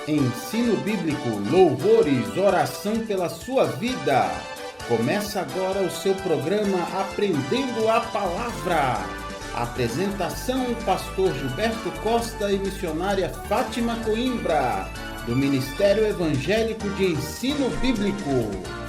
Ensino bíblico, louvores, oração pela sua vida. Começa agora o seu programa Aprendendo a Palavra. Apresentação: Pastor Gilberto Costa e missionária Fátima Coimbra, do Ministério Evangélico de Ensino Bíblico.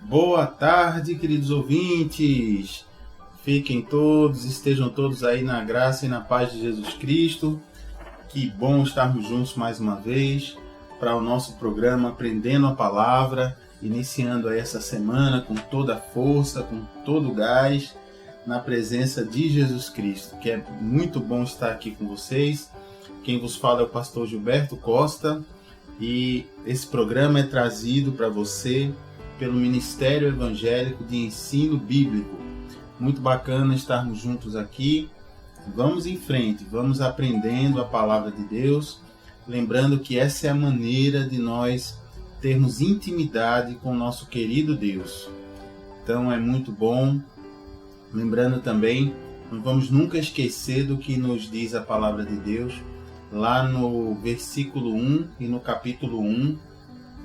Boa tarde, queridos ouvintes. Estejam todos aí na graça e na paz de Jesus Cristo. Que bom estarmos juntos mais uma vez para o nosso programa Aprendendo a Palavra, iniciando aí essa semana com toda a força, com todo o gás, na presença de Jesus Cristo, que é muito bom estar aqui com vocês. Quem vos fala é o pastor Gilberto Costa e esse programa é trazido para você pelo Ministério Evangélico de Ensino Bíblico. Muito bacana estarmos juntos aqui. Vamos em frente, vamos aprendendo a palavra de Deus, lembrando que essa é a maneira de nós termos intimidade com o nosso querido Deus. Então é muito bom. Lembrando também, não vamos nunca esquecer do que nos diz a palavra de Deus, lá no versículo 1 e no capítulo 1,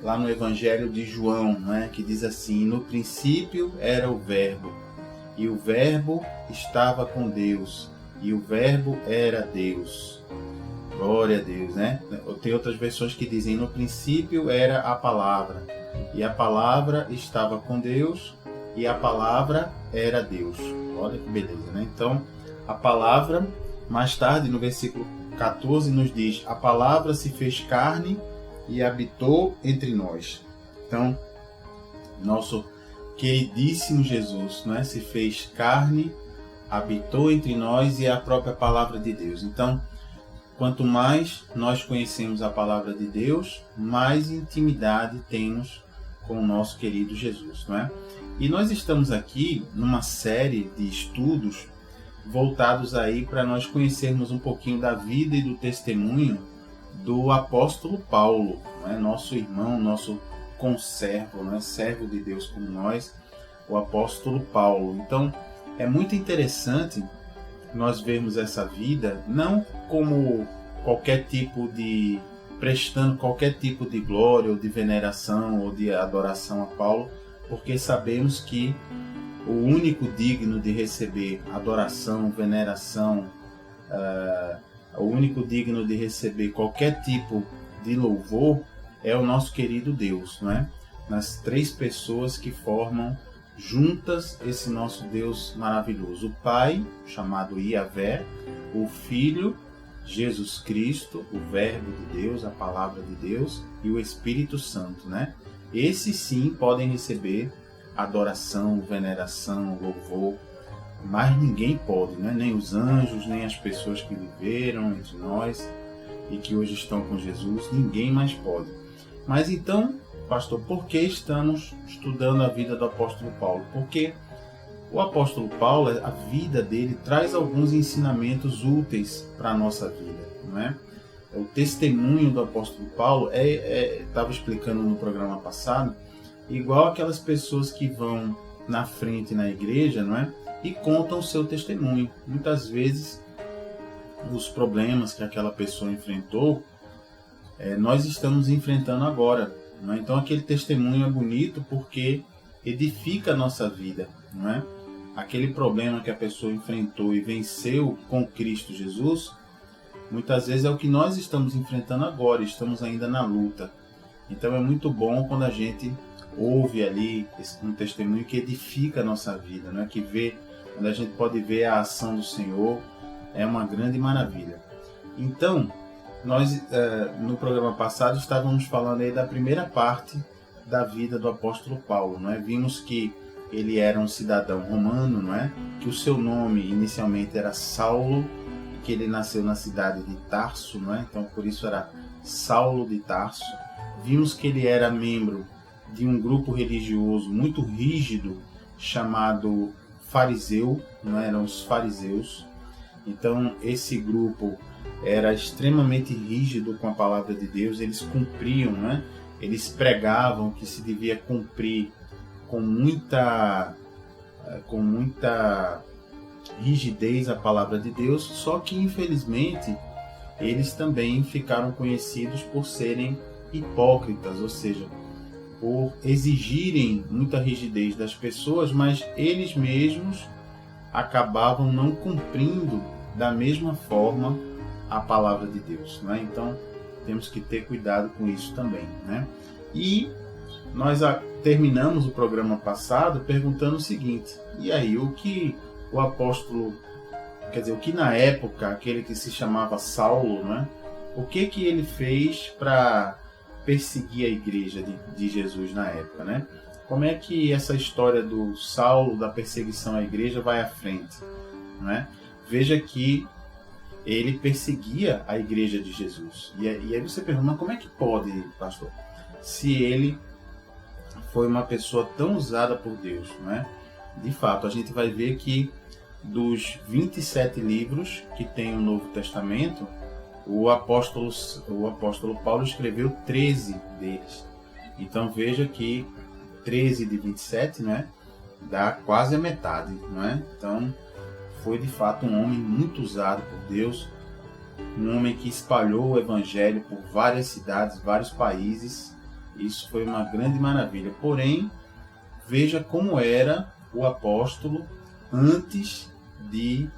lá no Evangelho de João, né, que diz assim: no princípio era o Verbo, e o Verbo estava com Deus, e o Verbo era Deus. Glória a Deus, né? Tem outras versões que dizem: no princípio era a palavra, e a palavra estava com Deus, e a palavra era Deus. Olha que beleza, né? Então, a palavra, mais tarde, no versículo 14, nos diz: a palavra se fez carne e habitou entre nós. Então, nosso queridíssimo Jesus, né, se fez carne, habitou entre nós e é a própria palavra de Deus. Então, quanto mais nós conhecemos a palavra de Deus, mais intimidade temos com o nosso querido Jesus, não é? E nós estamos aqui numa série de estudos voltados aí para nós conhecermos um pouquinho da vida e do testemunho do apóstolo Paulo, né? Nosso irmão, nosso conservo, né? Servo de Deus como nós, o apóstolo Paulo. Então, é muito interessante nós vermos essa vida, não como prestando qualquer tipo de glória ou de veneração ou de adoração a Paulo, porque sabemos que o único digno de receber adoração, veneração, o único digno de receber qualquer tipo de louvor é o nosso querido Deus, não é? Nas três pessoas que formam juntas esse nosso Deus maravilhoso: o Pai, chamado Yahvé, o Filho, Jesus Cristo, o Verbo de Deus, a Palavra de Deus, e o Espírito Santo, né? Esses sim podem receber adoração, veneração, louvor, mas ninguém pode, né? Nem os anjos, nem as pessoas que viveram entre nós e que hoje estão com Jesus, ninguém mais pode. Mas então, pastor, por que estamos estudando a vida do apóstolo Paulo? Porque o apóstolo Paulo, a vida dele traz alguns ensinamentos úteis para a nossa vida, não é? O testemunho do apóstolo Paulo estava explicando no programa passado, igual aquelas pessoas que vão na frente na igreja, não é? E contam o seu testemunho. Muitas vezes, os problemas que aquela pessoa enfrentou, nós estamos enfrentando agora, não é? Então, aquele testemunho é bonito porque edifica a nossa vida, não é? Aquele problema que a pessoa enfrentou e venceu com Cristo Jesus, muitas vezes é o que nós estamos enfrentando agora, estamos ainda na luta. Então, é muito bom quando a gente ouve ali um testemunho que edifica a nossa vida, não é? Quando a gente pode ver a ação do Senhor, é uma grande maravilha. Então, nós no programa passado estávamos falando aí da primeira parte da vida do apóstolo Paulo, não é? Vimos que ele era um cidadão romano, não é? Que o seu nome inicialmente era Saulo, que ele nasceu na cidade de Tarso, não é? Então por isso era Saulo de Tarso. Vimos que ele era membro de um grupo religioso muito rígido chamado fariseu, não é? Eram os fariseus. Então esse grupo era extremamente rígido com a palavra de Deus, eles cumpriam, né? Eles pregavam que se devia cumprir com muita rigidez a palavra de Deus, só que infelizmente eles também ficaram conhecidos por serem hipócritas, ou seja, por exigirem muita rigidez das pessoas, mas eles mesmos acabavam não cumprindo da mesma forma a palavra de Deus, né? Então temos que ter cuidado com isso também, né? E nós terminamos o programa passado perguntando o seguinte: e aí, o que o apóstolo, quer dizer, o que na época aquele que se chamava Saulo, né? O que ele fez para perseguir a igreja de Jesus na época, né? Como é que essa história do Saulo, da perseguição à igreja, vai à frente, né? Veja que ele perseguia a igreja de Jesus. E aí você pergunta, mas como é que pode, pastor? Se ele foi uma pessoa tão usada por Deus, né? De fato, a gente vai ver que dos 27 livros que tem o Novo Testamento, o apóstolo Paulo escreveu 13 deles. Então veja que 13 de 27, né? Dá quase a metade, não é? Então foi de fato um homem muito usado por Deus, um homem que espalhou o evangelho por várias cidades, vários países. Isso foi uma grande maravilha. Porém, veja como era o apóstolo antes de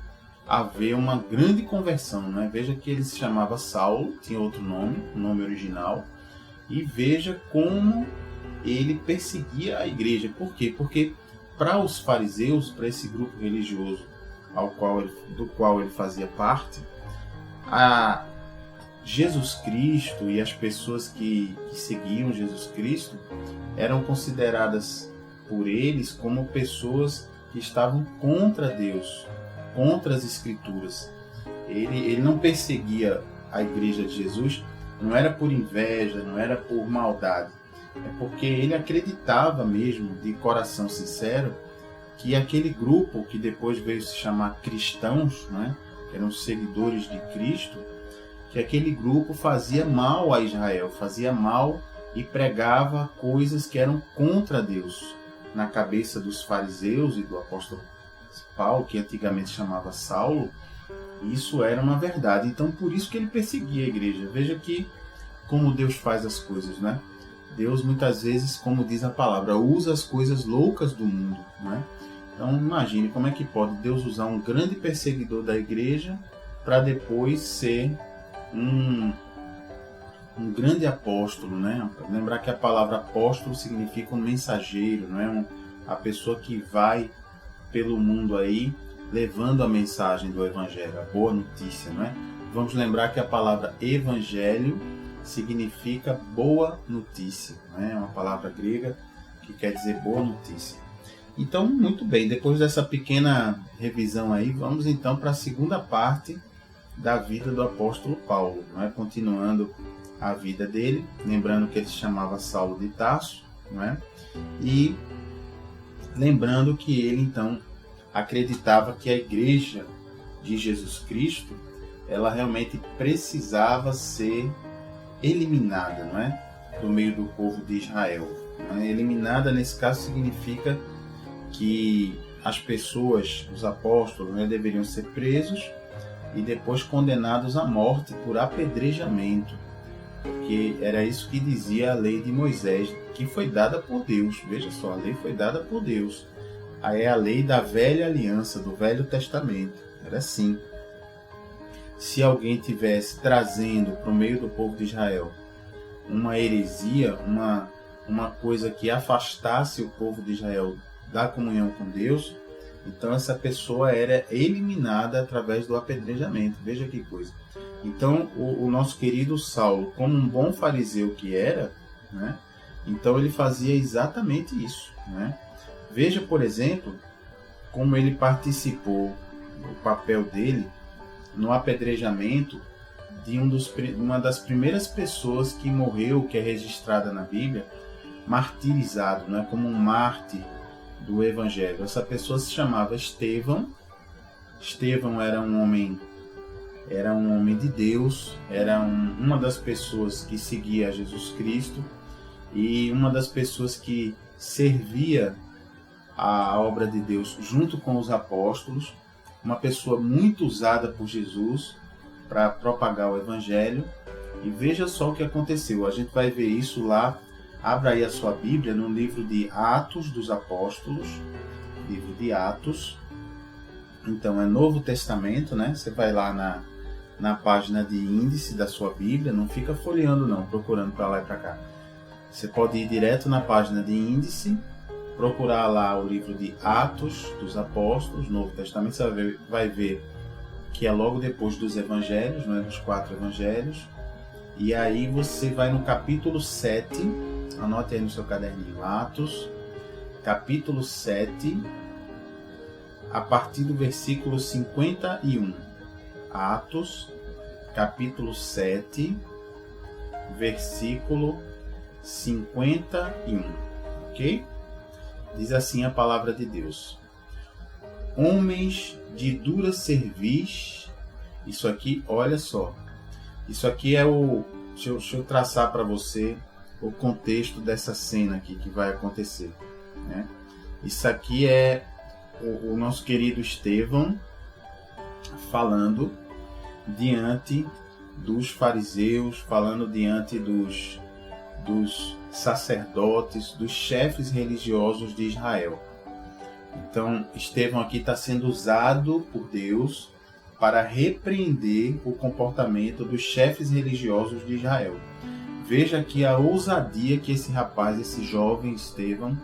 haver uma grande conversão, né? Veja que ele se chamava Saulo, tinha outro nome, o nome original, e veja como ele perseguia a igreja. Por quê? Porque para os fariseus, para esse grupo religioso do qual ele fazia parte, a Jesus Cristo e as pessoas que seguiam Jesus Cristo eram consideradas por eles como pessoas que estavam contra Deus, contra as Escrituras. Ele não perseguia a igreja de Jesus, não era por inveja, não era por maldade, é porque ele acreditava mesmo, de coração sincero, que aquele grupo que depois veio se chamar cristãos, né, que eram seguidores de Cristo, que aquele grupo fazia mal a Israel, fazia mal e pregava coisas que eram contra Deus. Na cabeça dos fariseus e do apóstolo Paulo, que antigamente chamava Saulo, isso era uma verdade. Então, por isso que ele perseguia a igreja. Veja que como Deus faz as coisas, né? Deus muitas vezes, como diz a palavra, usa as coisas loucas do mundo, né? Então, imagine como é que pode Deus usar um grande perseguidor da igreja para depois ser um grande apóstolo, né? Lembrar que a palavra apóstolo significa um mensageiro, não é? A pessoa que vai pelo mundo aí levando a mensagem do evangelho, a boa notícia, não é? Vamos lembrar que a palavra evangelho significa boa notícia, né? É uma palavra grega que quer dizer boa notícia. Então, muito bem, depois dessa pequena revisão aí, vamos então para a segunda parte da vida do apóstolo Paulo, não é? Continuando a vida dele, lembrando que ele se chamava Saulo de Tarso, não é? E lembrando que ele então acreditava que a igreja de Jesus Cristo, ela realmente precisava ser eliminada, não é? Do meio do povo de Israel. Eliminada nesse caso significa que as pessoas, os apóstolos, né, deveriam ser presos e depois condenados à morte por apedrejamento, porque era isso que dizia a lei de Moisés, que foi dada por Deus. Veja só, a lei foi dada por Deus. Aí é a lei da velha aliança, do Velho Testamento. Era assim. Se alguém tivesse trazendo para o meio do povo de Israel uma heresia, uma coisa que afastasse o povo de Israel da comunhão com Deus, então essa pessoa era eliminada através do apedrejamento. Veja que coisa. Então o nosso querido Saulo, como um bom fariseu que era, né, então ele fazia exatamente isso, né? Veja, por exemplo, como ele participou, o papel dele no apedrejamento de uma das primeiras pessoas que morreu, que é registrada na Bíblia, martirizado, né, como um mártir do Evangelho. Essa pessoa se chamava Estevão. Estevão era um homem de Deus, era uma das pessoas que seguia Jesus Cristo e uma das pessoas que servia a obra de Deus junto com os apóstolos, uma pessoa muito usada por Jesus para propagar o Evangelho. E veja só o que aconteceu, a gente vai ver isso lá. Abra aí a sua Bíblia no livro de Atos dos Apóstolos, livro de Atos. Então é Novo Testamento, né? Você vai lá na página de índice da sua Bíblia, não fica folheando não, procurando para lá e para cá. Você pode ir direto na página de índice, procurar lá o livro de Atos dos Apóstolos, Novo Testamento, você vai ver que é logo depois dos Evangelhos, né? Dos 4 Evangelhos. E aí você vai no capítulo 7, anote aí no seu caderninho, Atos, capítulo 7, a partir do versículo 51. Atos, capítulo 7, versículo 51. Ok? Diz assim a palavra de Deus. Homens de dura cerviz. Isso aqui, olha só. Isso aqui é o... Deixa eu traçar para você o contexto dessa cena aqui que vai acontecer, né? Isso aqui é o nosso querido Estevão falando diante dos fariseus, falando diante dos sacerdotes, dos chefes religiosos de Israel. Então, Estevão aqui está sendo usado por Deus para repreender o comportamento dos chefes religiosos de Israel. Veja aqui a ousadia que esse rapaz, esse jovem Estevão,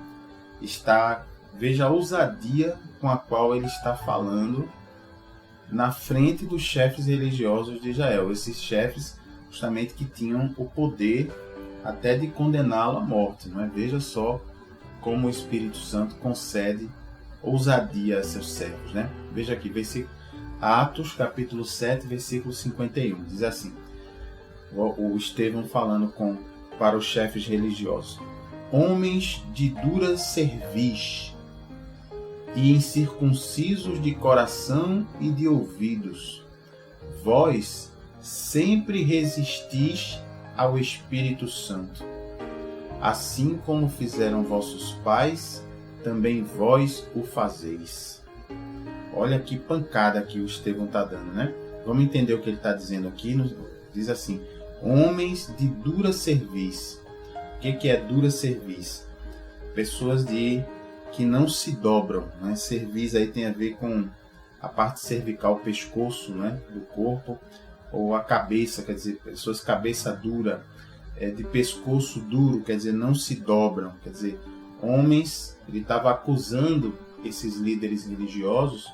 veja a ousadia com a qual ele está falando na frente dos chefes religiosos de Israel. Esses chefes justamente que tinham o poder até de condená-lo à morte, não é? Veja só como o Espírito Santo concede ousadia a seus servos, né? Veja aqui, Atos capítulo 7, versículo 51, diz assim, o Estevão falando para os chefes religiosos: homens de dura cerviz e incircuncisos de coração e de ouvidos, vós sempre resistis ao Espírito Santo, assim como fizeram vossos pais, também vós o fazeis. Olha que pancada que o Estevão está dando, né? Vamos entender o que ele está dizendo aqui. Diz assim, homens de dura cerviz. O que é dura cerviz? Pessoas que não se dobram, né? Cerviz aí tem a ver com a parte cervical, o pescoço, né? Do corpo, ou a cabeça, quer dizer, pessoas cabeça dura, de pescoço duro, quer dizer, não se dobram, quer dizer, homens. Ele estava acusando esses líderes religiosos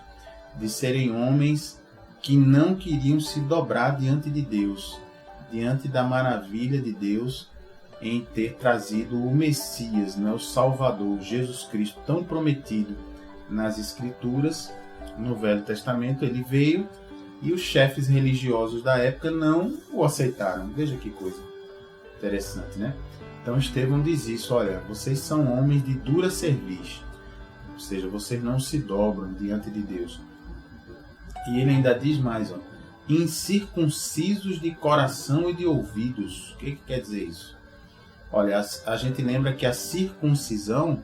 de serem homens que não queriam se dobrar diante de Deus, diante da maravilha de Deus em ter trazido o Messias, né, o Salvador, Jesus Cristo, tão prometido nas Escrituras. No Velho Testamento ele veio e os chefes religiosos da época não o aceitaram. Veja que coisa interessante, né? Então Estevão diz isso: olha, vocês são homens de dura cerviz, ou seja, vocês não se dobram diante de Deus. E ele ainda diz mais, ó, incircuncisos de coração e de ouvidos. O que quer dizer isso? Olha, a gente lembra que a circuncisão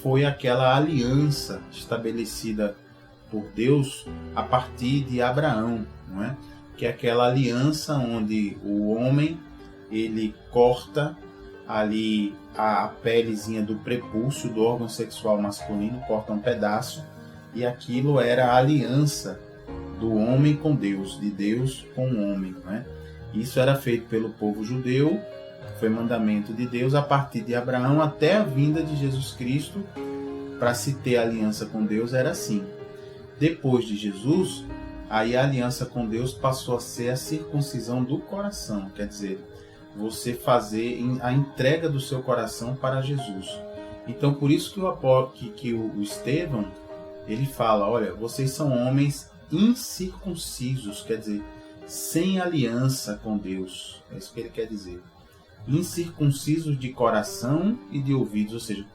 foi aquela aliança estabelecida por Deus a partir de Abraão, não é? Que é aquela aliança onde o homem ele corta ali a pelezinha do prepúcio do órgão sexual masculino, corta um pedaço, e aquilo era a aliança do homem com Deus, de Deus com o homem, né? Isso era feito pelo povo judeu, foi mandamento de Deus a partir de Abraão até a vinda de Jesus Cristo. Para se ter aliança com Deus era assim. Depois de Jesus, aí a aliança com Deus passou a ser a circuncisão do coração, quer dizer, você fazer a entrega do seu coração para Jesus. Então, por isso que o Estevão, ele fala, olha, vocês são homens incircuncisos, quer dizer, sem aliança com Deus. É isso que ele quer dizer. Incircuncisos de coração e de ouvidos, ou seja,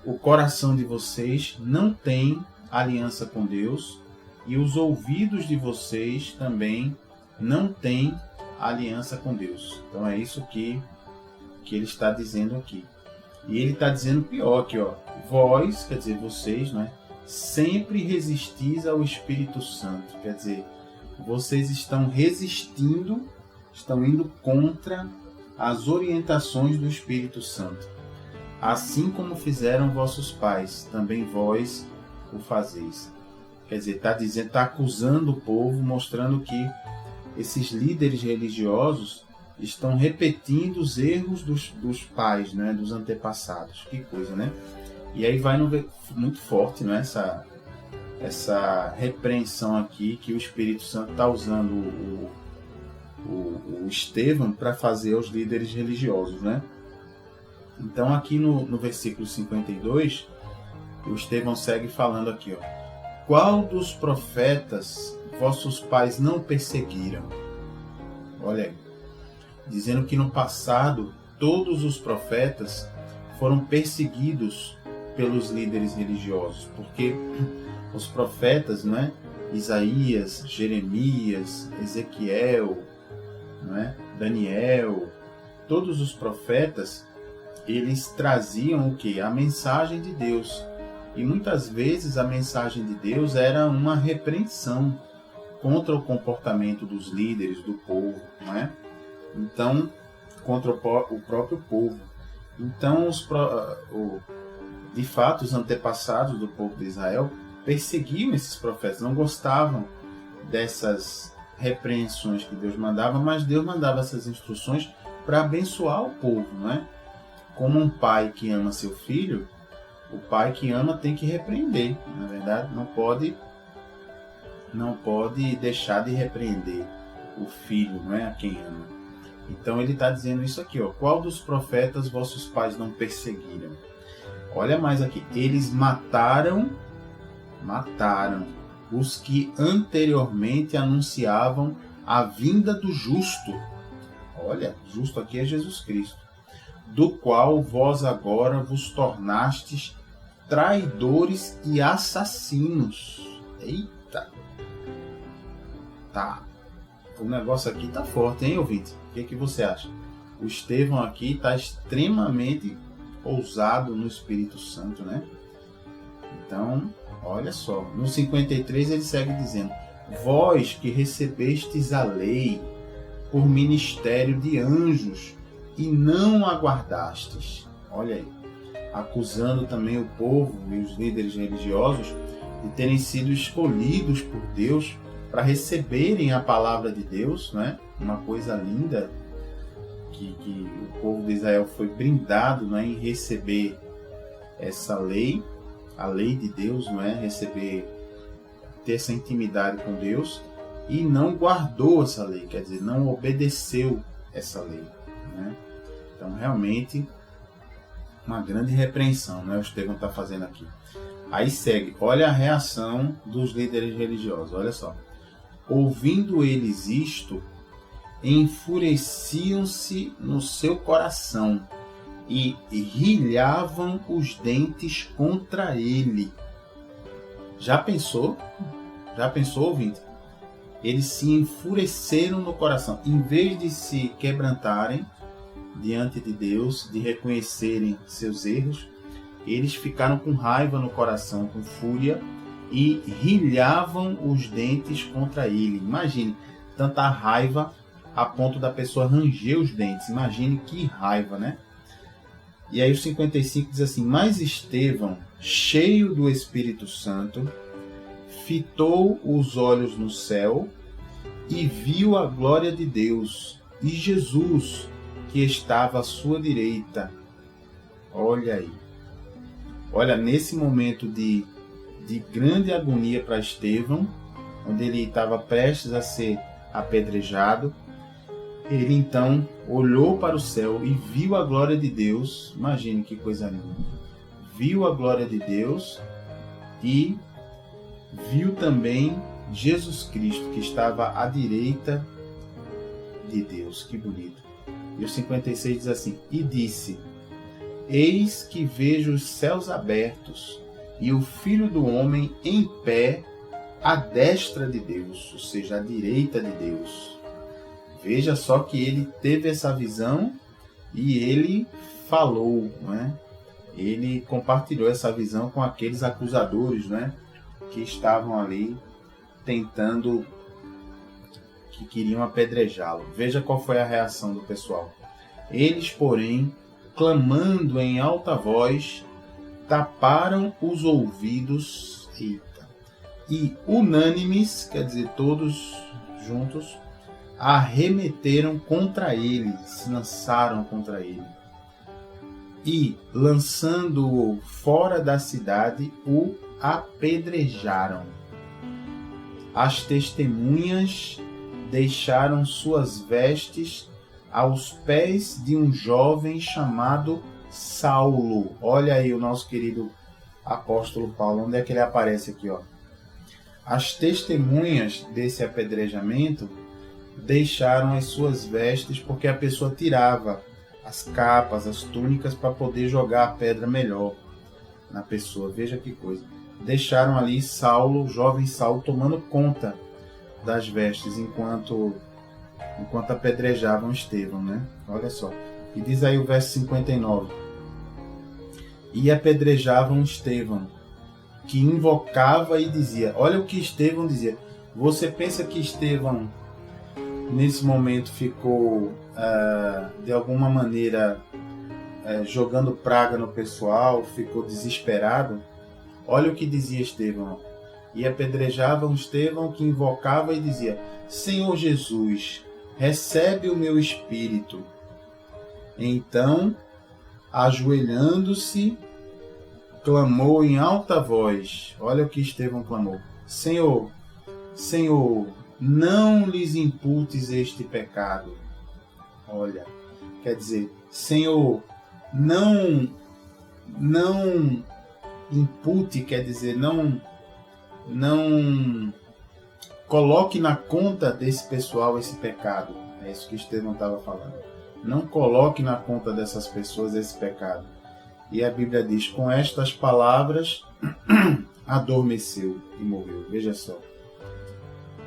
o coração de vocês não tem aliança com Deus e os ouvidos de vocês também não têm aliança com Deus. Então é isso que ele está dizendo aqui. E ele está dizendo pior aqui, ó. Vós, quer dizer, vocês, né, sempre resistis ao Espírito Santo. Quer dizer, vocês estão resistindo, estão indo contra as orientações do Espírito Santo. Assim como fizeram vossos pais, também vós o fazeis. Quer dizer, está acusando o povo, mostrando que esses líderes religiosos estão repetindo os erros dos pais, né, dos antepassados. Que coisa, né? E aí vai muito forte, né, essa repreensão aqui que o Espírito Santo está usando o Estevão para fazer aos líderes religiosos, né? Então aqui no versículo 52, o Estevão segue falando aqui, ó. Qual dos profetas vossos pais não perseguiram? Olha aí. Dizendo que no passado todos os profetas foram perseguidos pelos líderes religiosos, porque os profetas, né, Isaías, Jeremias, Ezequiel, né, Daniel, todos os profetas, eles traziam o quê? A mensagem de Deus. E muitas vezes a mensagem de Deus era uma repreensão contra o comportamento dos líderes do povo, não é? Então, contra o próprio povo. Então, de fato, os antepassados do povo de Israel perseguiam esses profetas, não gostavam dessas repreensões que Deus mandava, mas Deus mandava essas instruções para abençoar o povo, não é? Como um pai que ama seu filho, o pai que ama tem que repreender, na verdade, não pode deixar de repreender o filho, não é, a quem ama. Então ele está dizendo isso aqui, ó. Qual dos profetas vossos pais não perseguiram? Olha mais aqui. Eles mataram os que anteriormente anunciavam a vinda do justo. Olha, justo aqui é Jesus Cristo. Do qual vós agora vos tornastes traidores e assassinos. Eita! Tá. O negócio aqui tá forte, hein, ouvinte? O que você acha? O Estevão aqui está extremamente ousado no Espírito Santo, né? Então, olha só. No 53 ele segue dizendo: vós que recebestes a lei por ministério de anjos e não aguardastes. Olha aí. Acusando também o povo e os líderes religiosos de terem sido escolhidos por Deus para receberem a palavra de Deus, né? Uma coisa linda que o povo de Israel foi brindado, né, em receber essa lei, a lei de Deus, não é? Ter essa intimidade com Deus, e não guardou essa lei, quer dizer, não obedeceu essa lei, né? Então realmente uma grande repreensão, né? O Estevão está fazendo aqui. Aí segue, olha a reação dos líderes religiosos, olha só. Ouvindo eles isto, enfureciam-se no seu coração e rilhavam os dentes contra ele. Já pensou? Já pensou, ouvinte? Eles se enfureceram no coração. Em vez de se quebrantarem diante de Deus, de reconhecerem seus erros, eles ficaram com raiva no coração, com fúria, e rilhavam os dentes contra ele. Imagine, tanta raiva a ponto da pessoa ranger os dentes. Imagine que raiva, né? E aí o 55 diz assim: mas Estevão, cheio do Espírito Santo, fitou os olhos no céu e viu a glória de Deus e Jesus, que estava à sua direita. Olha aí. Olha, nesse momento de grande agonia para Estevão, onde ele estava prestes a ser apedrejado, ele então olhou para o céu e viu a glória de Deus. Imagine que coisa linda. Viu a glória de Deus e viu também Jesus Cristo, que estava à direita de Deus. Que bonito. E o 56 diz assim: e disse: eis que vejo os céus abertos e o Filho do Homem em pé à destra de Deus, ou seja, à direita de Deus. Veja só que ele teve essa visão e ele falou, né? Ele compartilhou essa visão com aqueles acusadores, né? Que estavam ali tentando, que queriam apedrejá-lo. Veja qual foi a reação do pessoal. Eles, porém, clamando em alta voz, taparam os ouvidos e unânimes, quer dizer, todos juntos, arremeteram contra ele, se lançaram contra ele. E, lançando-o fora da cidade, o apedrejaram. As testemunhas deixaram suas vestes aos pés de um jovem chamado Saulo. Olha aí o nosso querido apóstolo Paulo, onde é que ele aparece aqui, ó? As testemunhas desse apedrejamento deixaram as suas vestes, porque a pessoa tirava as capas, as túnicas, para poder jogar a pedra melhor na pessoa. Veja que coisa. Deixaram ali Saulo, o jovem Saulo, tomando conta das vestes enquanto apedrejavam Estevão, né? Olha só. E diz aí o verso 59. E apedrejavam Estevão, que invocava e dizia. Olha o que Estevão dizia. Você pensa que Estevão, nesse momento, ficou, de alguma maneira, jogando praga no pessoal, ficou desesperado? Olha o que dizia Estevão. E apedrejavam Estevão, que invocava e dizia: Senhor Jesus, recebe o meu espírito. Então, ajoelhando-se, clamou em alta voz. Olha o que Estevão clamou: Senhor, Senhor, não lhes imputes este pecado. Olha, quer dizer, Senhor, não impute, quer dizer, não coloque na conta desse pessoal esse pecado. É isso que Estevão estava falando. Não coloque na conta dessas pessoas esse pecado. E a Bíblia diz: com estas palavras adormeceu e morreu. Veja só.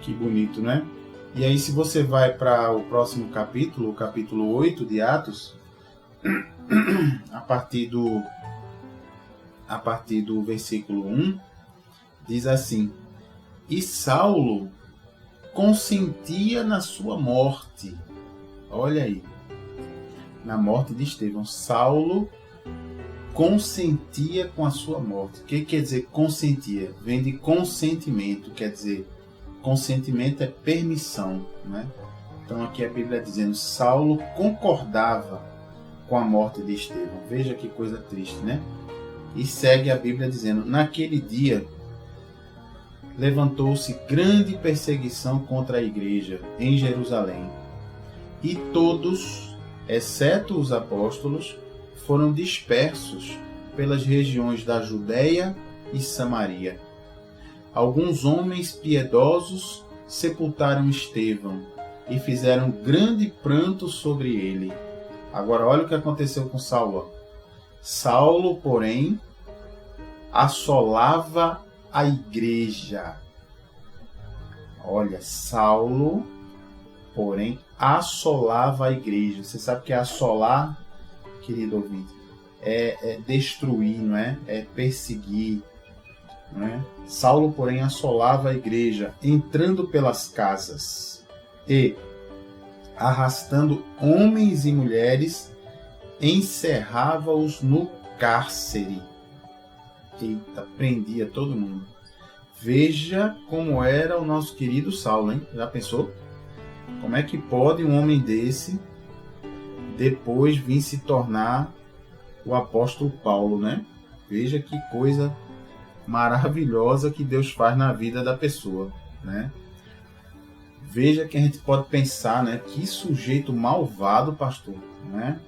Que bonito, né? E aí, se você vai para o próximo capítulo, o capítulo 8 de Atos, a partir do versículo 1, diz assim: e Saulo consentia na sua morte. Olha aí, na morte de Estevão, Saulo consentia com a sua morte. O que quer dizer consentia? Vem de consentimento, quer dizer, consentimento é permissão, né? Então aqui a Bíblia dizendo: Saulo concordava com a morte de Estevão. Veja que coisa triste, né? E segue a Bíblia dizendo: naquele dia levantou-se grande perseguição contra a igreja em Jerusalém, e todos, exceto os apóstolos, foram dispersos pelas regiões da Judéia e Samaria. Alguns homens piedosos sepultaram Estevão e fizeram grande pranto sobre ele. Agora olha o que aconteceu com Saulo. Saulo, porém, assolava a igreja. Olha, Saulo, porém, assolava a igreja. Você sabe o que é assolar, querido ouvinte? É destruir, não é? É perseguir, não é? Saulo, porém, assolava a igreja, entrando pelas casas e, arrastando homens e mulheres, encerrava-os no cárcere. Eita, prendia todo mundo. Veja como era o nosso querido Saulo, hein? Já pensou? Como é que pode um homem desse depois vir se tornar o apóstolo Paulo, né? Veja que coisa maravilhosa que Deus faz na vida da pessoa, né? Veja que a gente pode pensar, né? Que sujeito malvado, pastor, né?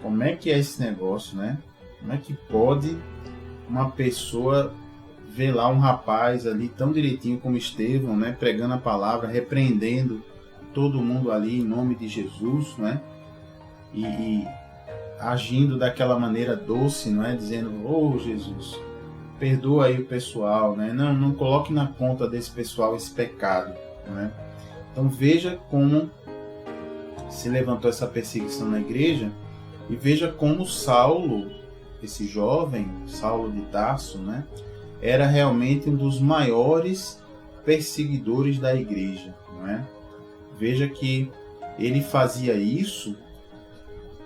Como é que é esse negócio, né? Como é que pode uma pessoa vê lá um rapaz ali tão direitinho como Estevão, né, pregando a palavra, repreendendo todo mundo ali em nome de Jesus, né, e agindo daquela maneira doce, não é, dizendo: "Oh, Jesus, perdoa aí o pessoal, né? Não coloque na conta desse pessoal esse pecado", né? Então veja como se levantou essa perseguição na igreja, e veja como Saulo, esse jovem, Saulo de Tarso, né, era realmente um dos maiores perseguidores da igreja, não é? Veja que ele fazia isso,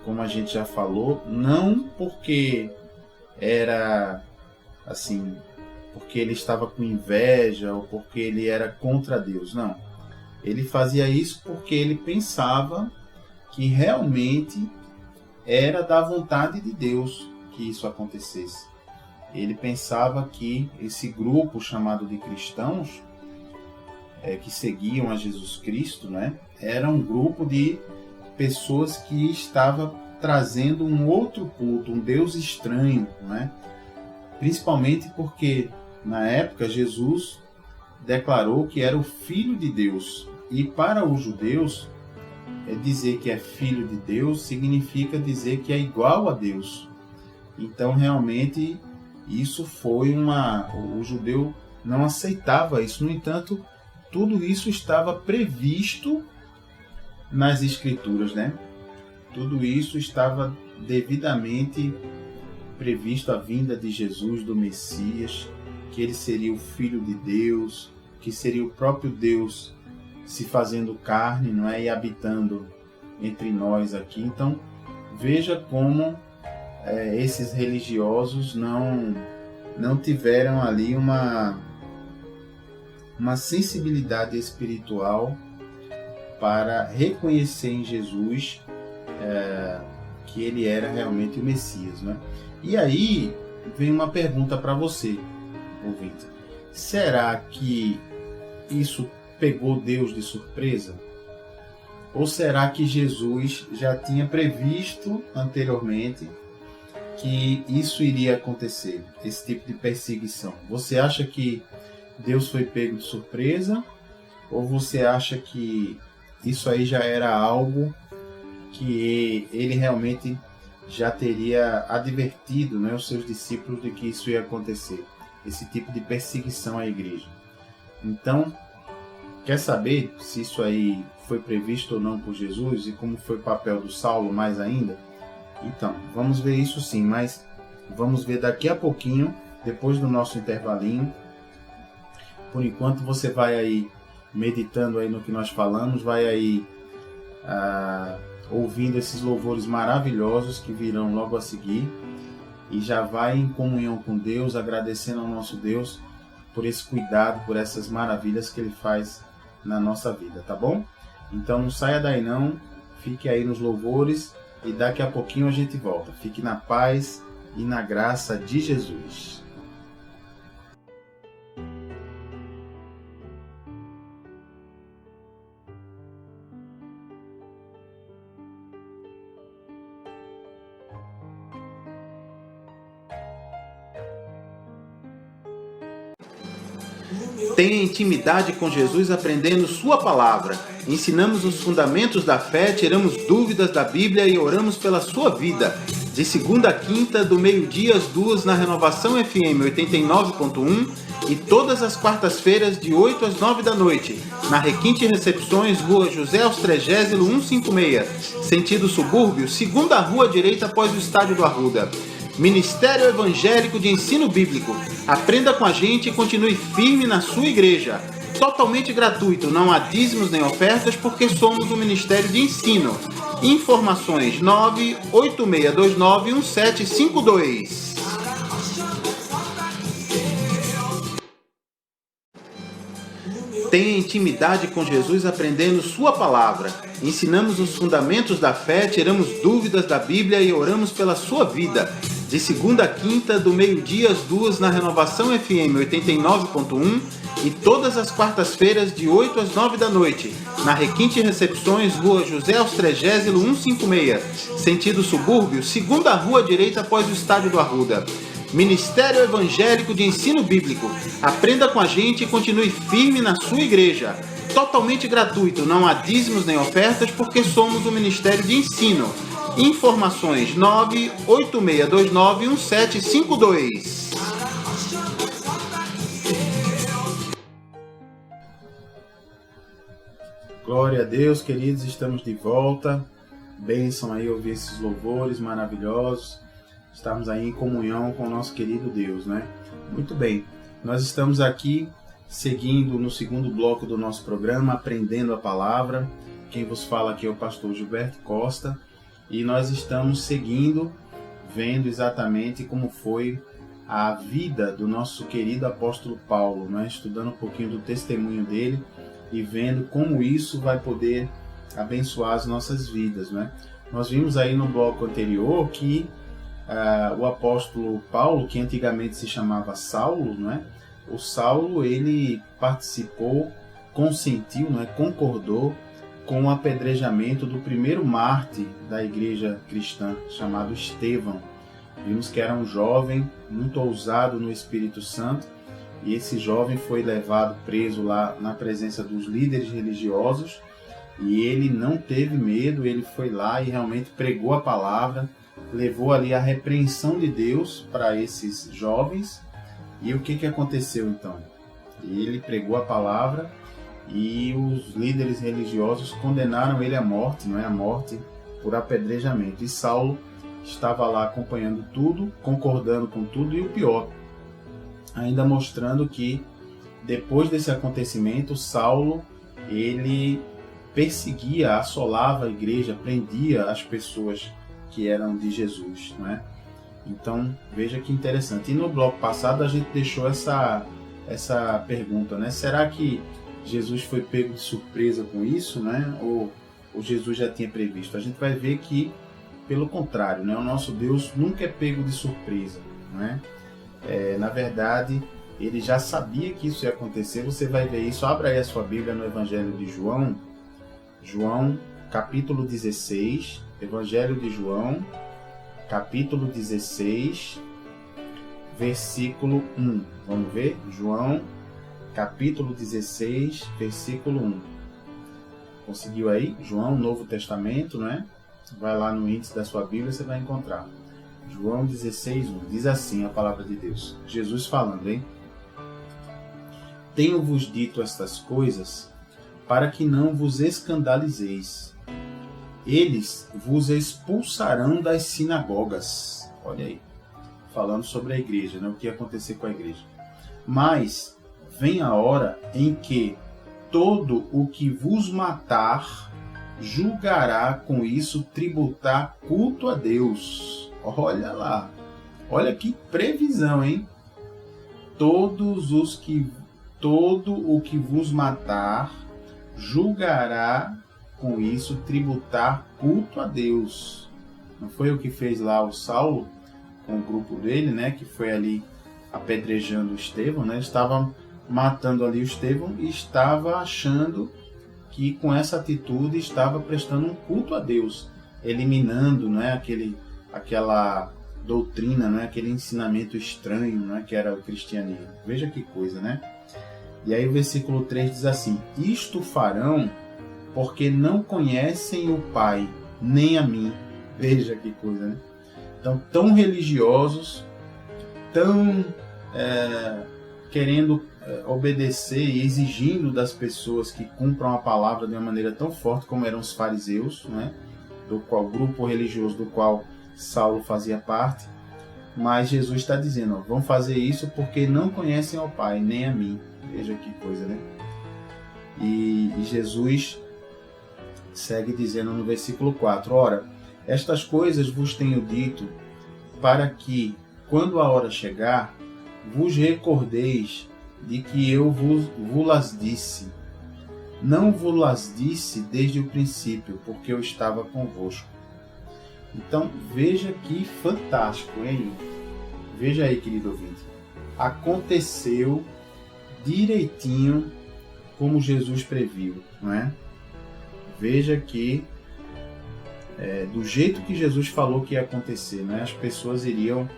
como a gente já falou, não porque era assim, porque ele estava com inveja ou porque ele era contra Deus, não. Ele fazia isso porque ele pensava que realmente era da vontade de Deus que isso acontecesse. Ele pensava que esse grupo chamado de cristãos, que seguiam a Jesus Cristo, né, era um grupo de pessoas que estava trazendo um outro culto, um Deus estranho, né? Principalmente porque na época Jesus declarou que era o Filho de Deus, e para os judeus dizer que é filho de Deus significa dizer que é igual a Deus. Então realmente isso foi o judeu não aceitava isso. No entanto, tudo isso estava previsto nas Escrituras, né? Tudo isso estava devidamente previsto, a vinda de Jesus, do Messias, que ele seria o Filho de Deus, que seria o próprio Deus se fazendo carne, não é? E habitando entre nós aqui. Então, veja como esses religiosos não tiveram ali uma sensibilidade espiritual para reconhecer em Jesus que ele era realmente o Messias, né? E aí vem uma pergunta para você, ouvinte: será que isso pegou Deus de surpresa? Ou será que Jesus já tinha previsto anteriormente que isso iria acontecer, esse tipo de perseguição? Você acha que Deus foi pego de surpresa? Ou você acha que isso aí já era algo que ele realmente já teria advertido, né, os seus discípulos de que isso ia acontecer, esse tipo de perseguição à igreja? Então, quer saber se isso aí foi previsto ou não por Jesus e como foi o papel do Saulo mais ainda? Então, vamos ver isso sim, mas vamos ver daqui a pouquinho, depois do nosso intervalinho. Por enquanto você vai aí meditando aí no que nós falamos, vai aí ouvindo esses louvores maravilhosos que virão logo a seguir, e já vai em comunhão com Deus, agradecendo ao nosso Deus por esse cuidado, por essas maravilhas que ele faz na nossa vida, tá bom? Então não saia daí não, fique aí nos louvores e daqui a pouquinho a gente volta. Fique na paz e na graça de Jesus. Tenha intimidade com Jesus aprendendo sua palavra. Ensinamos os fundamentos da fé, tiramos dúvidas da Bíblia e oramos pela sua vida. De segunda a quinta, do meio-dia às 2 na Renovação FM 89.1 e todas as quartas-feiras de 8 às 9 da noite, na Requinte Recepções, Rua José Austrégésilo 156, sentido subúrbio, segunda rua direita após o estádio do Arruda. Ministério Evangélico de Ensino Bíblico. Aprenda com a gente e continue firme na sua igreja. Totalmente gratuito, não há dízimos nem ofertas, porque somos um ministério de ensino. Informações 986291752. Tenha intimidade com Jesus aprendendo sua palavra. Ensinamos os fundamentos da fé, tiramos dúvidas da Bíblia e oramos pela sua vida. De segunda a quinta, do meio-dia às 2 na Renovação FM 89.1 e todas as quartas-feiras de 8 às 9 da noite, na Requinte Recepções, Rua José Austrégésilo 156, sentido subúrbio, segunda rua direita após o estádio do Arruda. Ministério Evangélico de Ensino Bíblico. Aprenda com a gente e continue firme na sua igreja. Totalmente gratuito, não há dízimos nem ofertas, porque somos um Ministério de Ensino. Informações 986291752. Glória a Deus, queridos, estamos de volta. Bênção aí ouvir esses louvores maravilhosos. Estamos aí em comunhão com o nosso querido Deus, né? Muito bem, nós estamos aqui seguindo no segundo bloco do nosso programa, Aprendendo a Palavra. Quem vos fala aqui é o pastor Gilberto Costa. E nós estamos seguindo, vendo exatamente como foi a vida do nosso querido apóstolo Paulo, né? Estudando um pouquinho do testemunho dele e vendo como isso vai poder abençoar as nossas vidas, né? Nós vimos aí no bloco anterior que o apóstolo Paulo, que antigamente se chamava Saulo, né? O Saulo, ele participou, consentiu, né? Concordou com o apedrejamento do primeiro mártir da igreja cristã, chamado Estevão. Vimos que era um jovem muito ousado no Espírito Santo, e esse jovem foi levado preso lá na presença dos líderes religiosos, e ele não teve medo, ele foi lá e realmente pregou a palavra, levou ali a repreensão de Deus para esses jovens. E o que aconteceu então? Ele pregou a palavra e os líderes religiosos condenaram ele à morte, não é? A morte por apedrejamento. E Saulo estava lá acompanhando tudo, concordando com tudo, e o pior, ainda mostrando que depois desse acontecimento, Saulo, ele perseguia, assolava a igreja, prendia as pessoas que eram de Jesus, não é? Então, veja que interessante. E no bloco passado a gente deixou essa pergunta, né? Será que Jesus foi pego de surpresa com isso, né? Ou Jesus já tinha previsto? A gente vai ver que, pelo contrário, né? O nosso Deus nunca é pego de surpresa, né? Na verdade, ele já sabia que isso ia acontecer. Você vai ver isso. Abra aí a sua Bíblia no Evangelho de João. João, capítulo 16. Evangelho de João, capítulo 16, versículo 1. Vamos ver? João, capítulo 16, versículo 1. Conseguiu aí? João, Novo Testamento, né? Vai lá no índice da sua Bíblia, você vai encontrar. João 16, 1. Diz assim a palavra de Deus. Jesus falando, hein? Tenho-vos dito estas coisas para que não vos escandalizeis. Eles vos expulsarão das sinagogas. Olha aí, falando sobre a igreja, né? O que ia acontecer com a igreja. Mas vem a hora em que todo o que vos matar julgará com isso tributar culto a Deus. Olha lá, olha que previsão, hein? Todo o que vos matar julgará com isso tributar culto a Deus. Não foi o que fez lá o Saulo com o grupo dele, né? Que foi ali apedrejando o Estevão, né? Estava matando ali o Estevão e estava achando que com essa atitude estava prestando um culto a Deus, eliminando, né? Aquela doutrina, né? Aquele ensinamento estranho, né? Que era o cristianismo. Veja que coisa, né? E aí o versículo 3 diz assim: isto farão porque não conhecem o Pai, nem a mim. Veja que coisa, né? Então, tão religiosos, tão querendo obedecer e exigindo das pessoas que cumpram a palavra de uma maneira tão forte como eram os fariseus, né? Do qual grupo religioso do qual Saulo fazia parte. Mas Jesus está dizendo, ó, vão fazer isso porque não conhecem ao Pai, nem a mim. Veja que coisa, né? E Jesus segue dizendo no versículo 4, ora, estas coisas vos tenho dito para que, quando a hora chegar, vos recordeis de que eu vos disse. Não vos disse desde o princípio, porque eu estava convosco. Então, veja que fantástico, hein? Veja aí, querido ouvinte. Aconteceu direitinho como Jesus previu, não é? Veja que do jeito que Jesus falou que ia acontecer, né? As pessoas iriam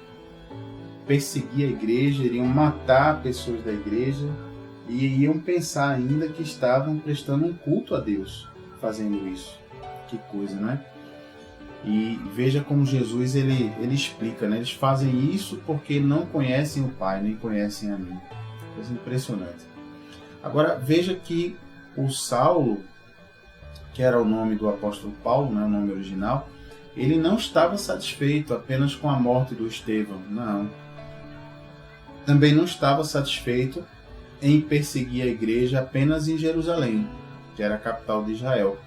perseguir a igreja, iriam matar pessoas da igreja e iam pensar ainda que estavam prestando um culto a Deus fazendo isso. Que coisa, né? E veja como Jesus ele explica, né? Eles fazem isso porque não conhecem o Pai, nem conhecem a mim. Coisa impressionante. Agora veja que o Saulo, que era o nome do apóstolo Paulo, né, o nome original, ele não estava satisfeito apenas com a morte do Estevão, não. Também não estava satisfeito em perseguir a igreja apenas em Jerusalém, que era a capital de Israel.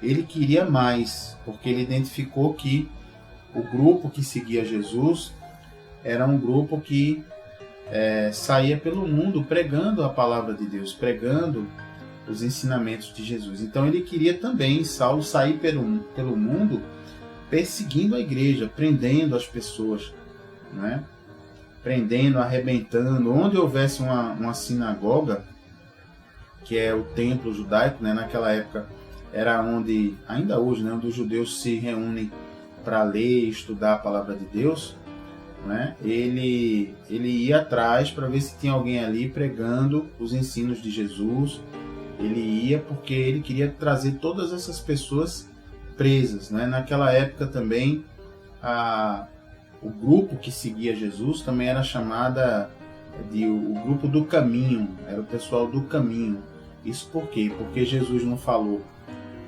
Ele queria mais, porque ele identificou que o grupo que seguia Jesus era um grupo que saía pelo mundo pregando a palavra de Deus, pregando os ensinamentos de Jesus. Então ele queria também, Saulo, sair pelo mundo perseguindo a igreja, prendendo as pessoas, né? Prendendo, arrebentando. Onde houvesse uma sinagoga, que é o templo judaico, né? Naquela época era onde, ainda hoje, né? Onde os judeus se reúnem para ler e estudar a palavra de Deus, né? Ele ia atrás para ver se tinha alguém ali pregando os ensinos de Jesus. Ele ia porque ele queria trazer todas essas pessoas presas, né? Naquela época também o grupo que seguia Jesus também era chamada de o grupo do caminho, era o pessoal do caminho. Isso por quê? Porque Jesus não falou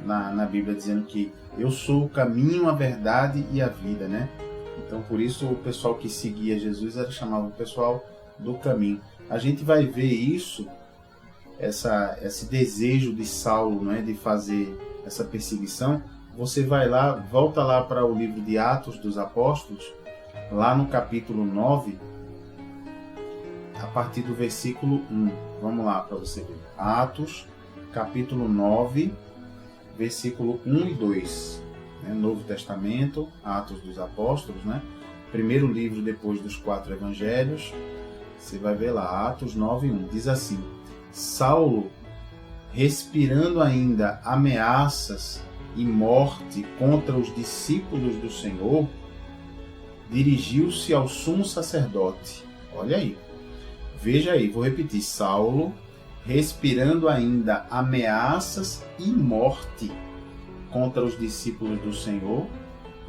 na Bíblia dizendo que eu sou o caminho, a verdade e a vida, né? Então por isso o pessoal que seguia Jesus era chamado o pessoal do caminho. A gente vai ver isso, esse desejo de Saulo, né, de fazer essa perseguição. Você vai lá, volta lá para o livro de Atos dos Apóstolos, lá no capítulo 9, a partir do versículo 1. Vamos lá para você ver. Atos, capítulo 9, versículo 1 e 2. Né? Novo Testamento, Atos dos Apóstolos, né? Primeiro livro depois dos 4 evangelhos. Você vai ver lá, Atos 9, 1. Diz assim: Saulo, respirando ainda ameaças e morte contra os discípulos do Senhor, dirigiu-se ao sumo sacerdote. Olha aí, veja aí, vou repetir. Saulo, respirando ainda ameaças e morte contra os discípulos do Senhor,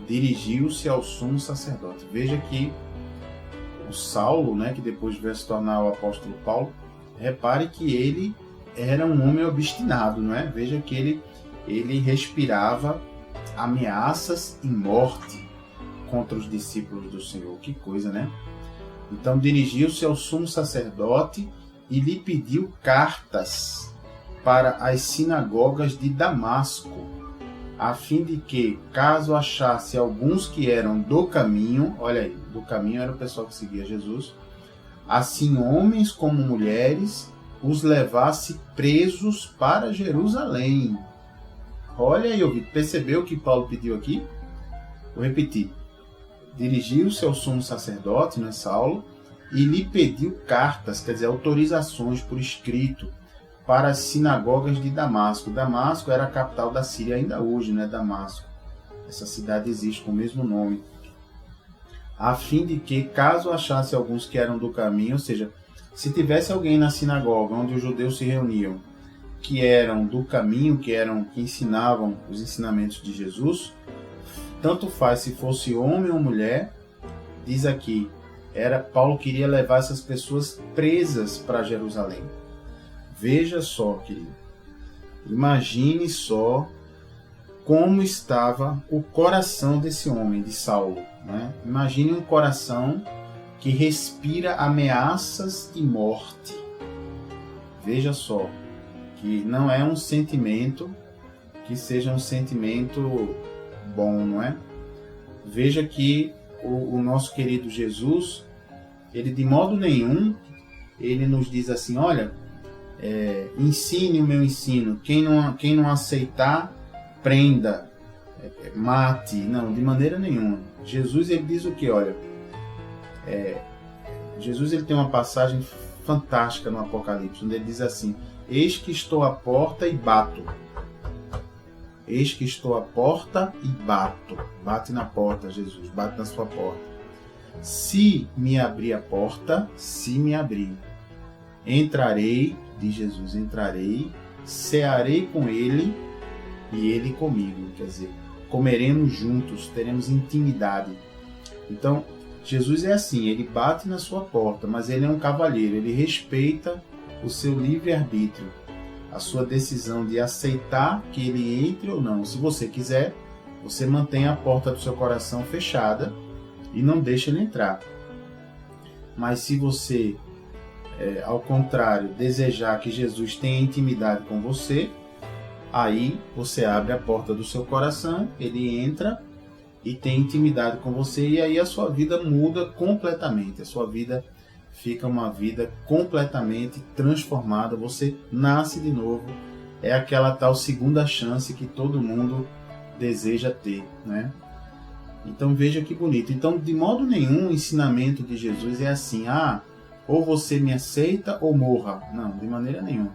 dirigiu-se ao sumo sacerdote. Veja que o Saulo, né, que depois veio se tornar o apóstolo Paulo, repare que ele era um homem obstinado, não é? Veja que ele respirava ameaças e morte contra os discípulos do Senhor. Que coisa, né? Então dirigiu-se ao sumo sacerdote e lhe pediu cartas para as sinagogas de Damasco, a fim de que, caso achasse alguns que eram do caminho, olha aí, do caminho era o pessoal que seguia Jesus, assim homens como mulheres, os levasse presos para Jerusalém. Olha aí, percebeu o que Paulo pediu aqui? Vou repetir. Dirigiu-se ao sumo sacerdote, né, Saulo, e lhe pediu cartas, quer dizer, autorizações por escrito, para as sinagogas de Damasco. Damasco era a capital da Síria ainda hoje, né, Damasco. Essa cidade existe com o mesmo nome. A fim de que, caso achasse alguns que eram do caminho, ou seja, se tivesse alguém na sinagoga onde os judeus se reuniam, que eram do caminho, que ensinavam os ensinamentos de Jesus, tanto faz se fosse homem ou mulher, diz aqui, Paulo queria levar essas pessoas presas para Jerusalém. Veja só, querido, imagine só como estava o coração desse homem, de Saulo, né? Imagine um coração que respira ameaças e morte. Veja só, que não é um sentimento que seja um sentimento bom, não é? Veja que o nosso querido Jesus, ele de modo nenhum, ele nos diz assim, olha, ensine o meu ensino, quem não aceitar, prenda, mate, não, de maneira nenhuma. Jesus, ele diz o que? Olha, Jesus, ele tem uma passagem fantástica no Apocalipse, onde ele diz assim, eis que estou à porta e bato. Eis que estou à porta e bato. Bate na porta, Jesus, bate na sua porta. Se me abrir a porta, se me abrir, entrarei, diz Jesus, entrarei, cearei com ele e ele comigo. Quer dizer, comeremos juntos, teremos intimidade. Então, Jesus é assim, ele bate na sua porta, mas ele é um cavalheiro, ele respeita o seu livre-arbítrio, a sua decisão de aceitar que ele entre ou não. Se você quiser, você mantém a porta do seu coração fechada e não deixa ele entrar. Mas se você, ao contrário, desejar que Jesus tenha intimidade com você, aí você abre a porta do seu coração, ele entra e tem intimidade com você, e aí a sua vida muda completamente. A sua vida fica uma vida completamente transformada. Você nasce de novo. É aquela tal segunda chance que todo mundo deseja ter, né? Então veja que bonito. Então, de modo nenhum, o ensinamento de Jesus é assim, ou você me aceita ou morra. Não, de maneira nenhuma.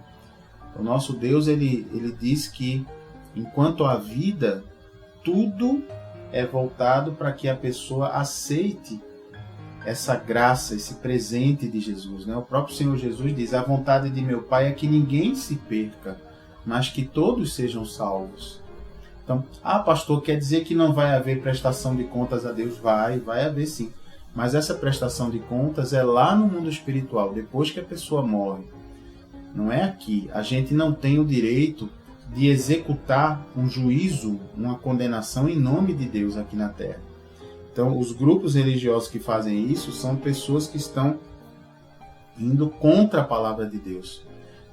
O nosso Deus, ele diz que enquanto há vida, tudo é voltado para que a pessoa aceite essa graça, esse presente de Jesus, né? O próprio Senhor Jesus diz, a vontade de meu Pai é que ninguém se perca, mas que todos sejam salvos. Então, pastor, quer dizer que não vai haver prestação de contas a Deus? Vai haver sim. Mas essa prestação de contas é lá no mundo espiritual, depois que a pessoa morre. Não é aqui. A gente não tem o direito de executar um juízo, uma condenação em nome de Deus aqui na Terra. Então, os grupos religiosos que fazem isso são pessoas que estão indo contra a palavra de Deus.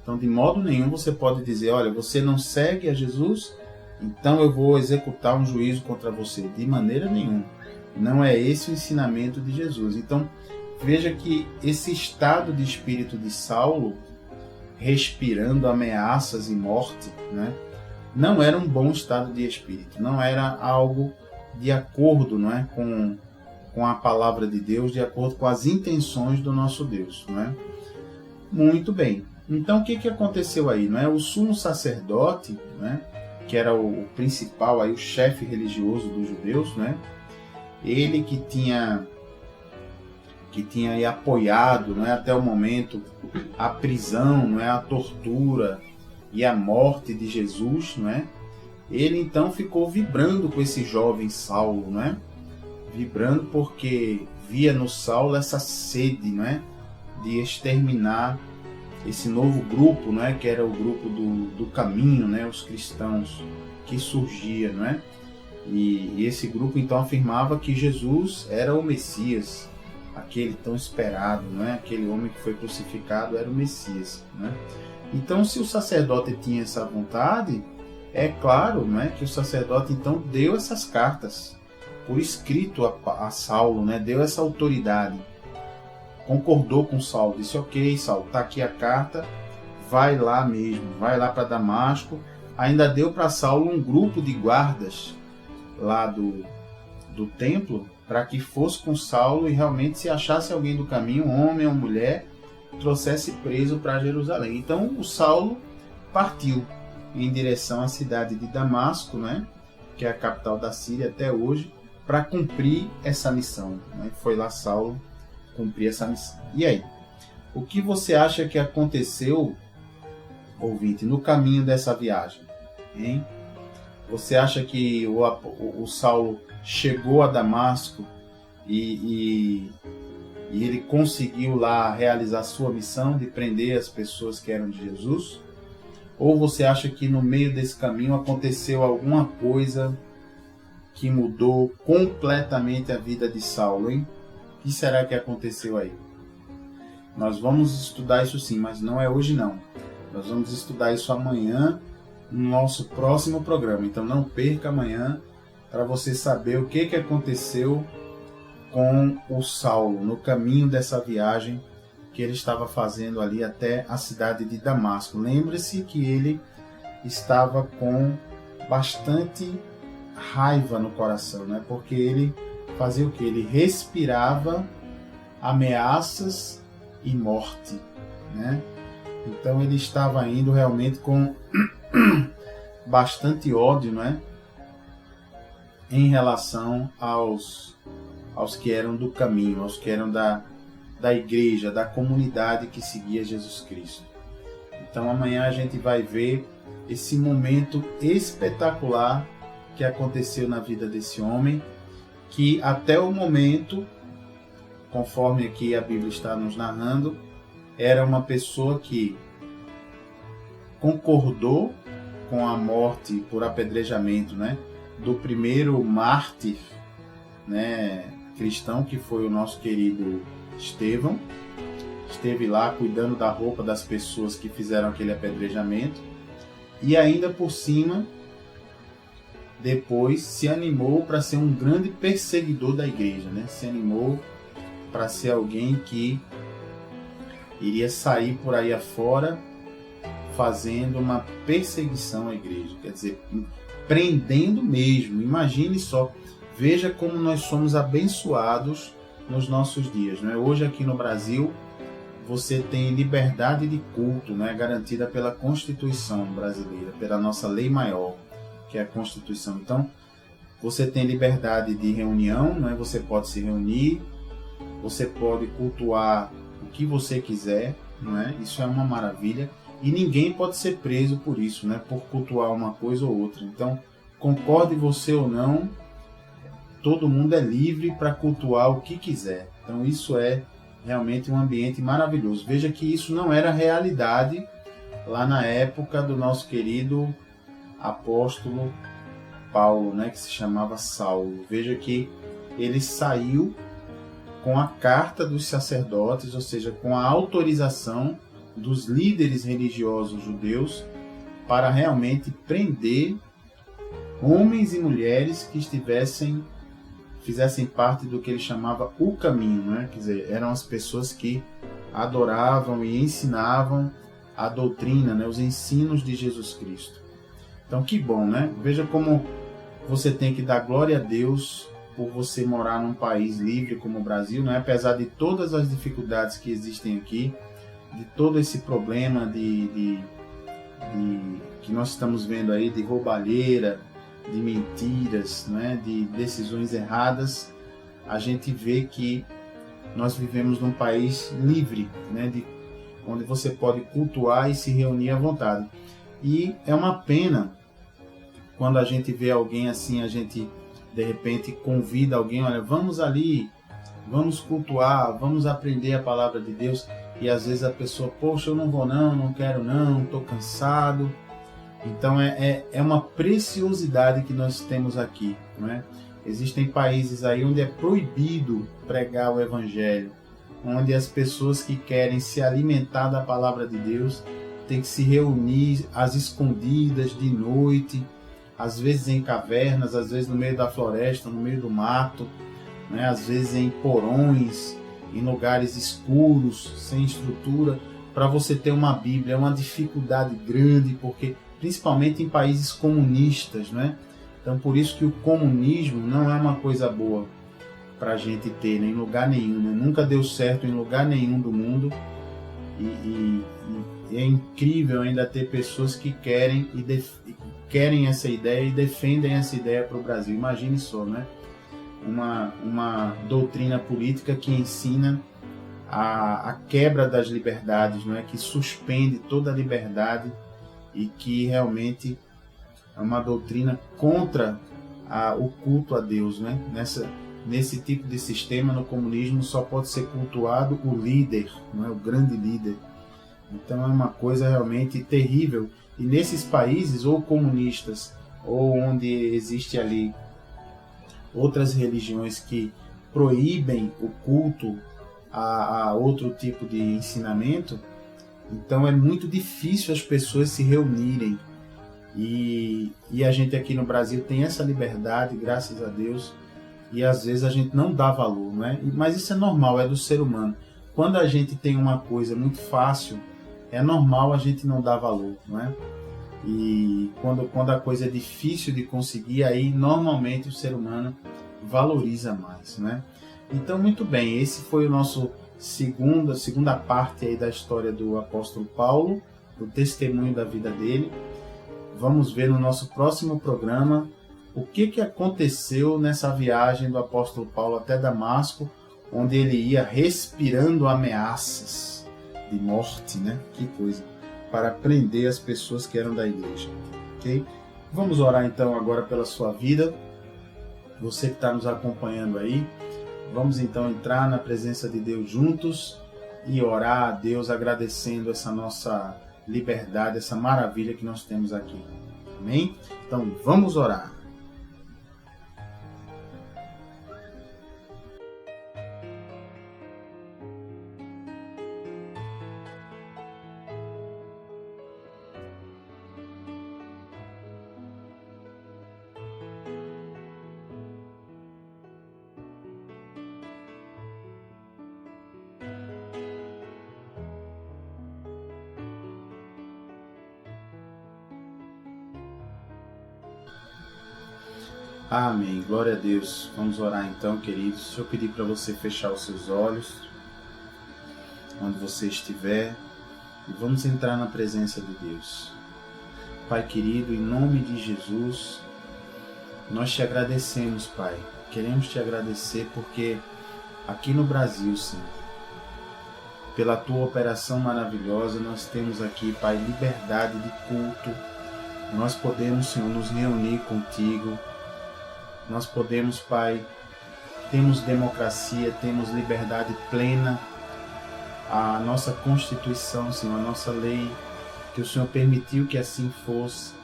Então, de modo nenhum você pode dizer, olha, você não segue a Jesus, então eu vou executar um juízo contra você. De maneira nenhuma. Não é esse o ensinamento de Jesus. Então, veja que esse estado de espírito de Saulo, respirando ameaças e morte, né, não era um bom estado de espírito, não era algo de acordo, não é, com a palavra de Deus, de acordo com as intenções do nosso Deus. Não é? Muito bem. Então, o que aconteceu aí? Não é? O sumo sacerdote, né, que era o principal, aí, o chefe religioso dos judeus, né, ele que tinha aí apoiado, não é, até o momento a prisão, não é, a tortura e a morte de Jesus, não é? Ele então ficou vibrando com esse jovem Saulo, não é? Vibrando porque via no Saulo essa sede, não é, de exterminar esse novo grupo, não é, que era o grupo do caminho, né, os cristãos que surgia, não é? E esse grupo então afirmava que Jesus era o Messias, aquele tão esperado, não é? Aquele homem que foi crucificado era o Messias, né? Então, se o sacerdote tinha essa vontade, é claro, não é, que o sacerdote então deu essas cartas por escrito a Saulo, né? Deu essa autoridade, concordou com Saulo, disse, ok, Saulo, está aqui a carta, vai lá mesmo, vai lá para Damasco. Ainda deu para Saulo um grupo de guardas lá do templo, para que fosse com Saulo e realmente, se achasse alguém do caminho, um homem ou mulher, trouxesse preso para Jerusalém. Então o Saulo partiu em direção à cidade de Damasco, né, que é a capital da Síria até hoje, para cumprir essa missão, né? Foi lá Saulo cumprir essa missão. E aí? O que você acha que aconteceu, ouvinte, no caminho dessa viagem? Hein? Você acha que o Saulo chegou a Damasco e ele conseguiu lá realizar sua missão de prender as pessoas que eram de Jesus? Ou você acha que no meio desse caminho aconteceu alguma coisa que mudou completamente a vida de Saulo, hein? O que será que aconteceu aí? Nós vamos estudar isso sim, mas não é hoje não. Nós vamos estudar isso amanhã no nosso próximo programa. Então não perca amanhã para você saber o que aconteceu com o Saulo no caminho dessa viagem que ele estava fazendo ali até a cidade de Damasco. Lembre-se que ele estava com bastante raiva no coração, né? Porque ele fazia o que? Ele respirava ameaças e morte, né? Então ele estava indo realmente com bastante ódio, não é? Em relação aos aos que eram do caminho, aos que eram da igreja, da comunidade que seguia Jesus Cristo. Então amanhã a gente vai ver esse momento espetacular que aconteceu na vida desse homem, que até o momento, conforme aqui a Bíblia está nos narrando, era uma pessoa que concordou com a morte por apedrejamento, né, do primeiro mártir, né, cristão, que foi o nosso querido Estevão. Esteve lá cuidando da roupa das pessoas que fizeram aquele apedrejamento e ainda por cima depois se animou para ser um grande perseguidor da igreja, né? Se animou para ser alguém que iria sair por aí afora fazendo uma perseguição à igreja, quer dizer, prendendo mesmo. Imagine só, veja como nós somos abençoados nos nossos dias, né? Hoje aqui no Brasil você tem liberdade de culto, né, garantida pela Constituição brasileira, pela nossa lei maior, que é a Constituição. Então, você tem liberdade de reunião, né, você pode se reunir, você pode cultuar o que você quiser, né, isso é uma maravilha, e ninguém pode ser preso por isso, né, por cultuar uma coisa ou outra. Então, concorde você ou não, todo mundo é livre para cultuar o que quiser. Então, isso é realmente um ambiente maravilhoso. Veja que isso não era realidade lá na época do nosso querido apóstolo Paulo, né, que se chamava Saulo. Veja que ele saiu com a carta dos sacerdotes, ou seja, com a autorização dos líderes religiosos judeus para realmente prender homens e mulheres que fizessem parte do que ele chamava o caminho, né? Quer dizer, eram as pessoas que adoravam e ensinavam a doutrina, né? Os ensinos de Jesus Cristo. Então, que bom, né? Veja como você tem que dar glória a Deus por você morar num país livre como o Brasil, né? Apesar de todas as dificuldades que existem aqui, de todo esse problema que nós estamos vendo aí, de roubalheira, de mentiras, né, de decisões erradas, a gente vê que nós vivemos num país livre, né, onde você pode cultuar e se reunir à vontade. E é uma pena quando a gente vê alguém assim, a gente de repente convida alguém, olha, vamos ali, vamos cultuar, vamos aprender a palavra de Deus, e às vezes a pessoa, poxa, eu não vou não quero não, estou cansado. Então é uma preciosidade que nós temos aqui, não é? Existem países aí onde é proibido pregar o Evangelho, onde as pessoas que querem se alimentar da palavra de Deus têm que se reunir às escondidas, de noite, às vezes em cavernas, às vezes no meio da floresta, no meio do mato, né? Às vezes em porões, em lugares escuros, sem estrutura. Para você ter uma Bíblia é uma dificuldade grande, porque principalmente em países comunistas, né? Então, por isso que o comunismo não é uma coisa boa para a gente ter, né, em lugar nenhum, né? Nunca deu certo em lugar nenhum do mundo, e é incrível ainda ter pessoas que querem essa ideia e defendem essa ideia para o Brasil. Imagine só, né? Uma doutrina política que ensina a quebra das liberdades, não é? Que suspende toda a liberdade, e que realmente é uma doutrina contra o culto a Deus, né? Nesse tipo de sistema, no comunismo, só pode ser cultuado o líder, não é? O grande líder. Então é uma coisa realmente terrível. E nesses países, ou comunistas, ou onde existe ali outras religiões que proíbem o culto a outro tipo de ensinamento, então é muito difícil as pessoas se reunirem. E a gente aqui no Brasil tem essa liberdade, graças a Deus, e às vezes a gente não dá valor, não é? Mas isso é normal, é do ser humano. Quando a gente tem uma coisa muito fácil, é normal a gente não dar valor, não é? E quando a coisa é difícil de conseguir, aí normalmente o ser humano valoriza mais, né? Então, muito bem, esse foi o nosso segunda parte aí da história do apóstolo Paulo, o testemunho da vida dele. Vamos ver no nosso próximo programa o que aconteceu nessa viagem do apóstolo Paulo até Damasco, onde ele ia respirando ameaças de morte, né? Que coisa! Para prender as pessoas que eram da igreja, ok? Vamos orar então agora pela sua vida. Você que está nos acompanhando aí, vamos então entrar na presença de Deus juntos e orar a Deus agradecendo essa nossa liberdade, essa maravilha que nós temos aqui. Amém? Então vamos orar. Amém. Glória a Deus. Vamos orar então, queridos. Deixa eu pedir para você fechar os seus olhos, onde você estiver, e vamos entrar na presença de Deus. Pai querido, em nome de Jesus, nós te agradecemos, Pai. Queremos te agradecer porque aqui no Brasil, Senhor, pela tua operação maravilhosa, nós temos aqui, Pai, liberdade de culto. Nós podemos, Senhor, nos reunir contigo. Nós podemos, Pai, temos democracia, temos liberdade plena. A nossa Constituição, Senhor, a nossa lei, que o Senhor permitiu que assim fosse,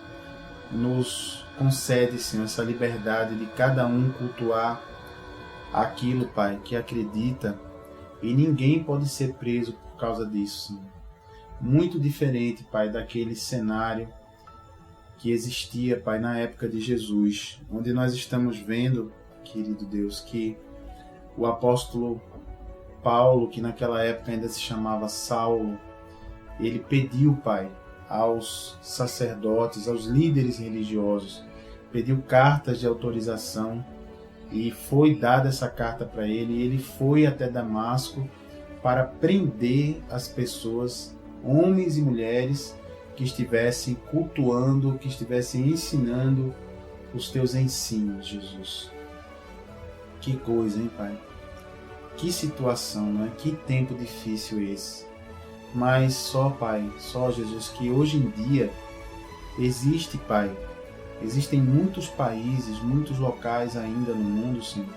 nos concede, Senhor, essa liberdade de cada um cultuar aquilo, Pai, que acredita, e ninguém pode ser preso por causa disso, Senhor. Muito diferente, Pai, daquele cenário que existia, Pai, na época de Jesus, onde nós estamos vendo, querido Deus, que o apóstolo Paulo, que naquela época ainda se chamava Saulo, ele pediu, Pai, aos sacerdotes, aos líderes religiosos, pediu cartas de autorização e foi dada essa carta para ele, e ele foi até Damasco para prender as pessoas, homens e mulheres, que estivessem cultuando, que estivessem ensinando os teus ensinos, Jesus. Que coisa, hein, Pai? Que situação, não é? Que tempo difícil esse. Mas só, Pai, só, Jesus, que hoje em dia existe, Pai, existem muitos países, muitos locais ainda no mundo, Senhor.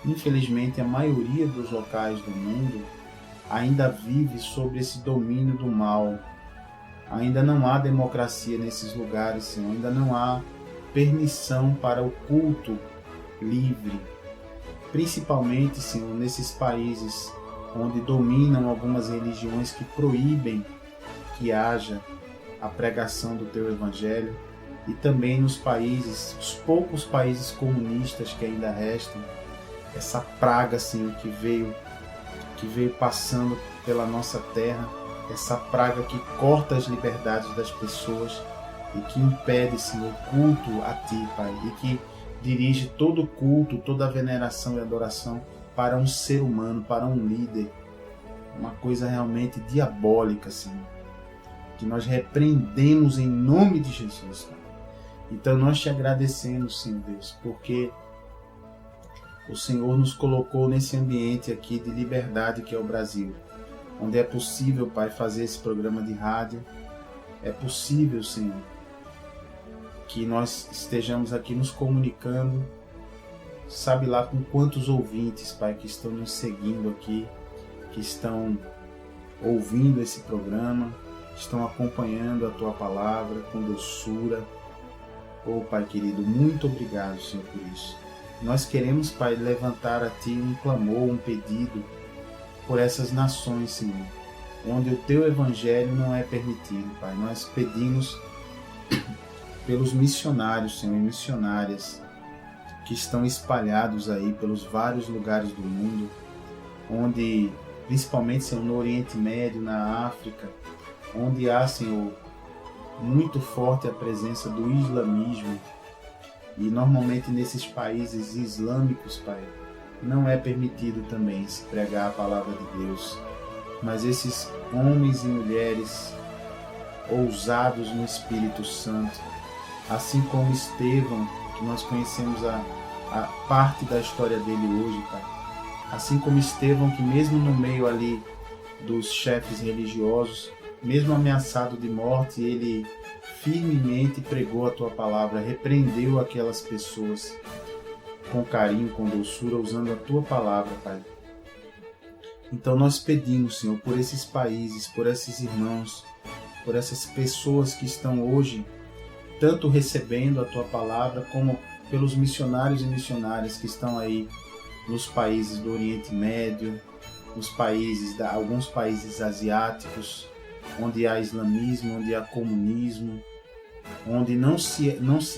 Infelizmente, a maioria dos locais do mundo ainda vive sob esse domínio do mal. Ainda não há democracia nesses lugares, Senhor. Ainda não há permissão para o culto livre. Principalmente, Senhor, nesses países onde dominam algumas religiões que proíbem que haja a pregação do Teu Evangelho. E também nos países, os poucos países comunistas que ainda restam. Essa praga, Senhor, que veio passando pela nossa terra. Essa praga que corta as liberdades das pessoas e que impede, Senhor, o culto a Ti, Pai, e que dirige todo o culto, toda a veneração e adoração para um ser humano, para um líder. Uma coisa realmente diabólica, Senhor, que nós repreendemos em nome de Jesus, Pai. Então nós te agradecemos, Senhor Deus, porque o Senhor nos colocou nesse ambiente aqui de liberdade que é o Brasil, onde é possível, Pai, fazer esse programa de rádio. É possível, Senhor, que nós estejamos aqui nos comunicando, sabe lá com quantos ouvintes, Pai, que estão nos seguindo aqui, que estão ouvindo esse programa, estão acompanhando a Tua palavra com doçura. Oh, Pai querido, muito obrigado, Senhor, por isso. Nós queremos, Pai, levantar a Ti um clamor, um pedido, por essas nações, Senhor, onde o Teu Evangelho não é permitido, Pai. Nós pedimos pelos missionários, Senhor, e missionárias que estão espalhados aí pelos vários lugares do mundo, onde, principalmente, Senhor, no Oriente Médio, na África, onde há, Senhor, muito forte a presença do islamismo, e normalmente nesses países islâmicos, Pai, não é permitido também se pregar a palavra de Deus. Mas esses homens e mulheres ousados no Espírito Santo, assim como Estevão, que nós conhecemos a parte da história dele hoje, Pai. Assim como Estevão, que mesmo no meio ali dos chefes religiosos, mesmo ameaçado de morte, ele firmemente pregou a Tua palavra, repreendeu aquelas pessoas com carinho, com doçura, usando a Tua palavra, Pai. Então nós pedimos, Senhor, por esses países, por esses irmãos, por essas pessoas que estão hoje tanto recebendo a Tua palavra, como pelos missionários e missionárias que estão aí nos países do Oriente Médio, nos países, alguns países asiáticos, onde há islamismo, onde há comunismo, onde não se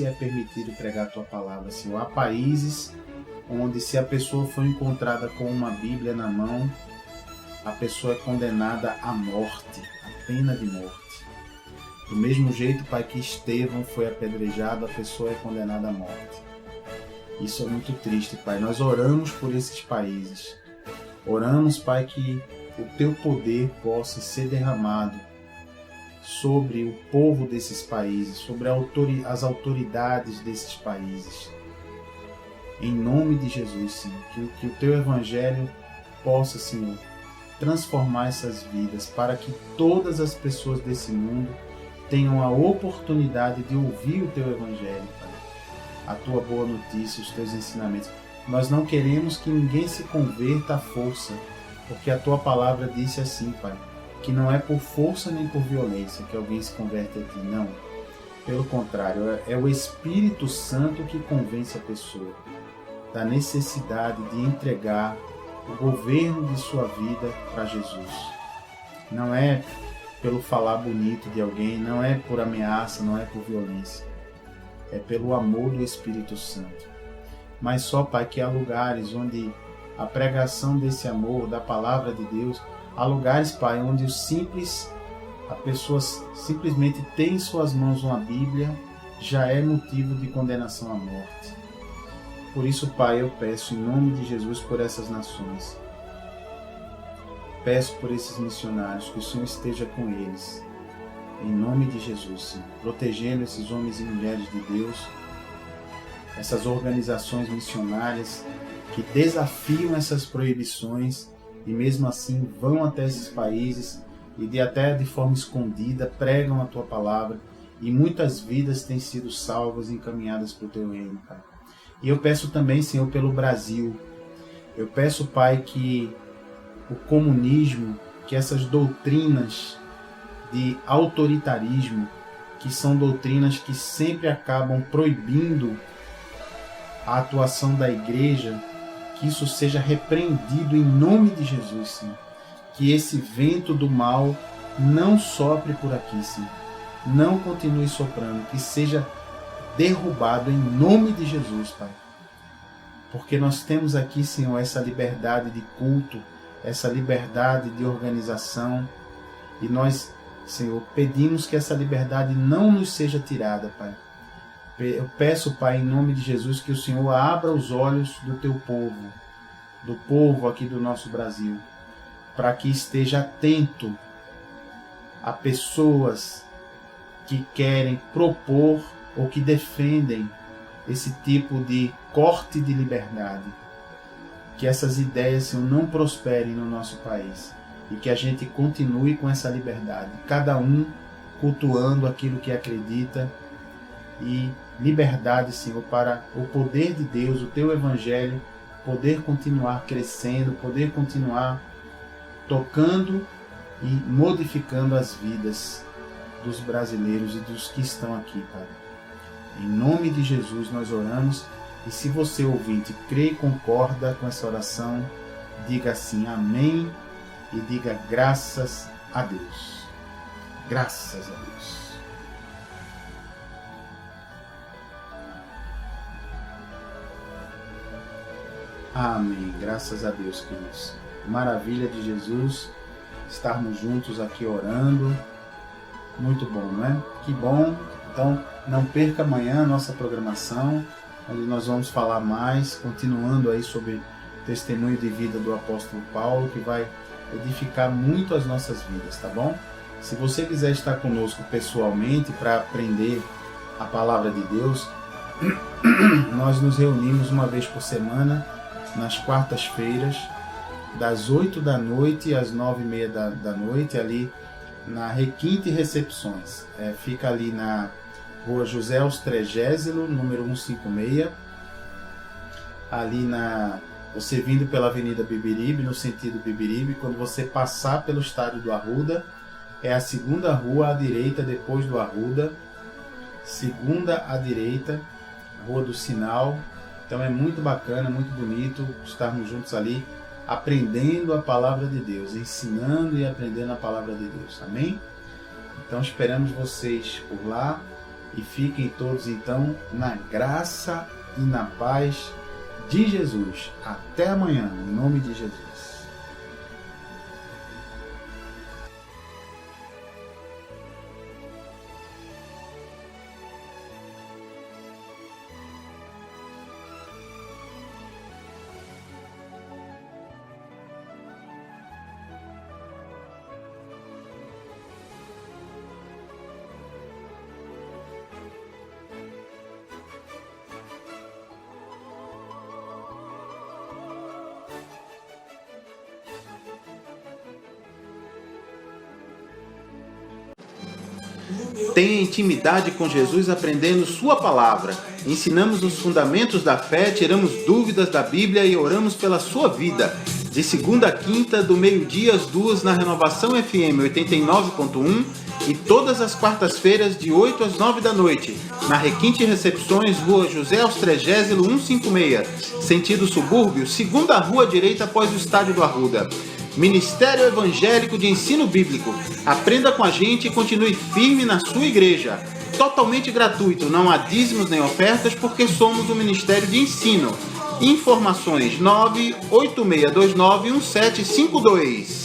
é permitido pregar a Tua palavra, Senhor. Há países onde, se a pessoa for encontrada com uma Bíblia na mão, a pessoa é condenada à morte, à pena de morte. Do mesmo jeito, Pai, que Estevão foi apedrejado, a pessoa é condenada à morte. Isso é muito triste, Pai. Nós oramos por esses países. Oramos, Pai, que o Teu poder possa ser derramado sobre o povo desses países, sobre as autoridades desses países. Em nome de Jesus, Senhor, que o Teu Evangelho possa, Senhor, transformar essas vidas, para que todas as pessoas desse mundo tenham a oportunidade de ouvir o Teu Evangelho, Pai. A Tua boa notícia, os Teus ensinamentos. Nós não queremos que ninguém se converta à força, porque a Tua palavra disse assim, Pai, que não é por força nem por violência que alguém se converte a Ti, não. Pelo contrário, é o Espírito Santo que convence a pessoa da necessidade de entregar o governo de sua vida para Jesus. Não é pelo falar bonito de alguém, não é por ameaça, não é por violência. É pelo amor do Espírito Santo. Mas só, Pai, que há lugares onde a pregação desse amor, da palavra de Deus, há lugares, Pai, onde a pessoa simplesmente tem em suas mãos uma Bíblia, já é motivo de condenação à morte. Por isso, Pai, eu peço em nome de Jesus por essas nações. Peço por esses missionários, que o Senhor esteja com eles. Em nome de Jesus, Senhor, protegendo esses homens e mulheres de Deus, essas organizações missionárias que desafiam essas proibições e mesmo assim vão até esses países e até de forma escondida pregam a Tua palavra, e muitas vidas têm sido salvas e encaminhadas para o Teu reino, Pai. E eu peço também, Senhor, pelo Brasil. Eu peço, Pai, que o comunismo, que essas doutrinas de autoritarismo, que são doutrinas que sempre acabam proibindo a atuação da igreja, que isso seja repreendido em nome de Jesus, Senhor. Que esse vento do mal não sopre por aqui, Senhor. Não continue soprando, que seja derrubado em nome de Jesus, Pai. Porque nós temos aqui, Senhor, essa liberdade de culto, essa liberdade de organização, e nós, Senhor, pedimos que essa liberdade não nos seja tirada, Pai. Eu peço, Pai, em nome de Jesus, que o Senhor abra os olhos do Teu povo, do povo aqui do nosso Brasil, para que esteja atento a pessoas que querem propor ou que defendem esse tipo de corte de liberdade. Que essas ideias, Senhor, não prosperem no nosso país e que a gente continue com essa liberdade, cada um cultuando aquilo que acredita, e liberdade, Senhor, para o poder de Deus, o Teu Evangelho, poder continuar crescendo, poder continuar tocando e modificando as vidas dos brasileiros e dos que estão aqui, Pai. Em nome de Jesus nós oramos, e se você, ouvinte, crê e concorda com essa oração, diga assim, amém, e diga graças a Deus. Graças a Deus. Amém. Graças a Deus, queridos. Maravilha de Jesus estarmos juntos aqui orando. Muito bom, não é? Que bom. Então, não perca amanhã a nossa programação, onde nós vamos falar mais, continuando aí sobre o testemunho de vida do apóstolo Paulo, que vai edificar muito as nossas vidas, tá bom? Se você quiser estar conosco pessoalmente para aprender a palavra de Deus, nós nos reunimos uma vez por semana, nas quartas-feiras, das 8 da noite às 9h30 da noite, ali na Requinte Recepções. Fica ali na Rua José Austregésilo, número 156, ali você vindo pela Avenida Bibiribe, no sentido Bibiribe, quando você passar pelo estádio do Arruda, é a segunda rua à direita depois do Arruda, segunda à direita, Rua do Sinal. Então é muito bacana, muito bonito estarmos juntos ali, aprendendo a palavra de Deus, ensinando e aprendendo a palavra de Deus. Amém? Então esperamos vocês por lá e fiquem todos então na graça e na paz de Jesus. Até amanhã, em nome de Jesus. Tenha intimidade com Jesus aprendendo sua palavra. Ensinamos os fundamentos da fé, tiramos dúvidas da Bíblia e oramos pela sua vida. De segunda a quinta, do meio-dia às 2 na Renovação FM 89.1 e todas as quartas-feiras de 8 às 9 da noite, na Requinte Recepções, Rua José Austregésilo 156, sentido subúrbio, segunda rua direita após o estádio do Arruda. Ministério Evangélico de Ensino Bíblico. Aprenda com a gente e continue firme na sua igreja. Totalmente gratuito, não há dízimos nem ofertas porque somos um ministério de ensino. Informações 986291752.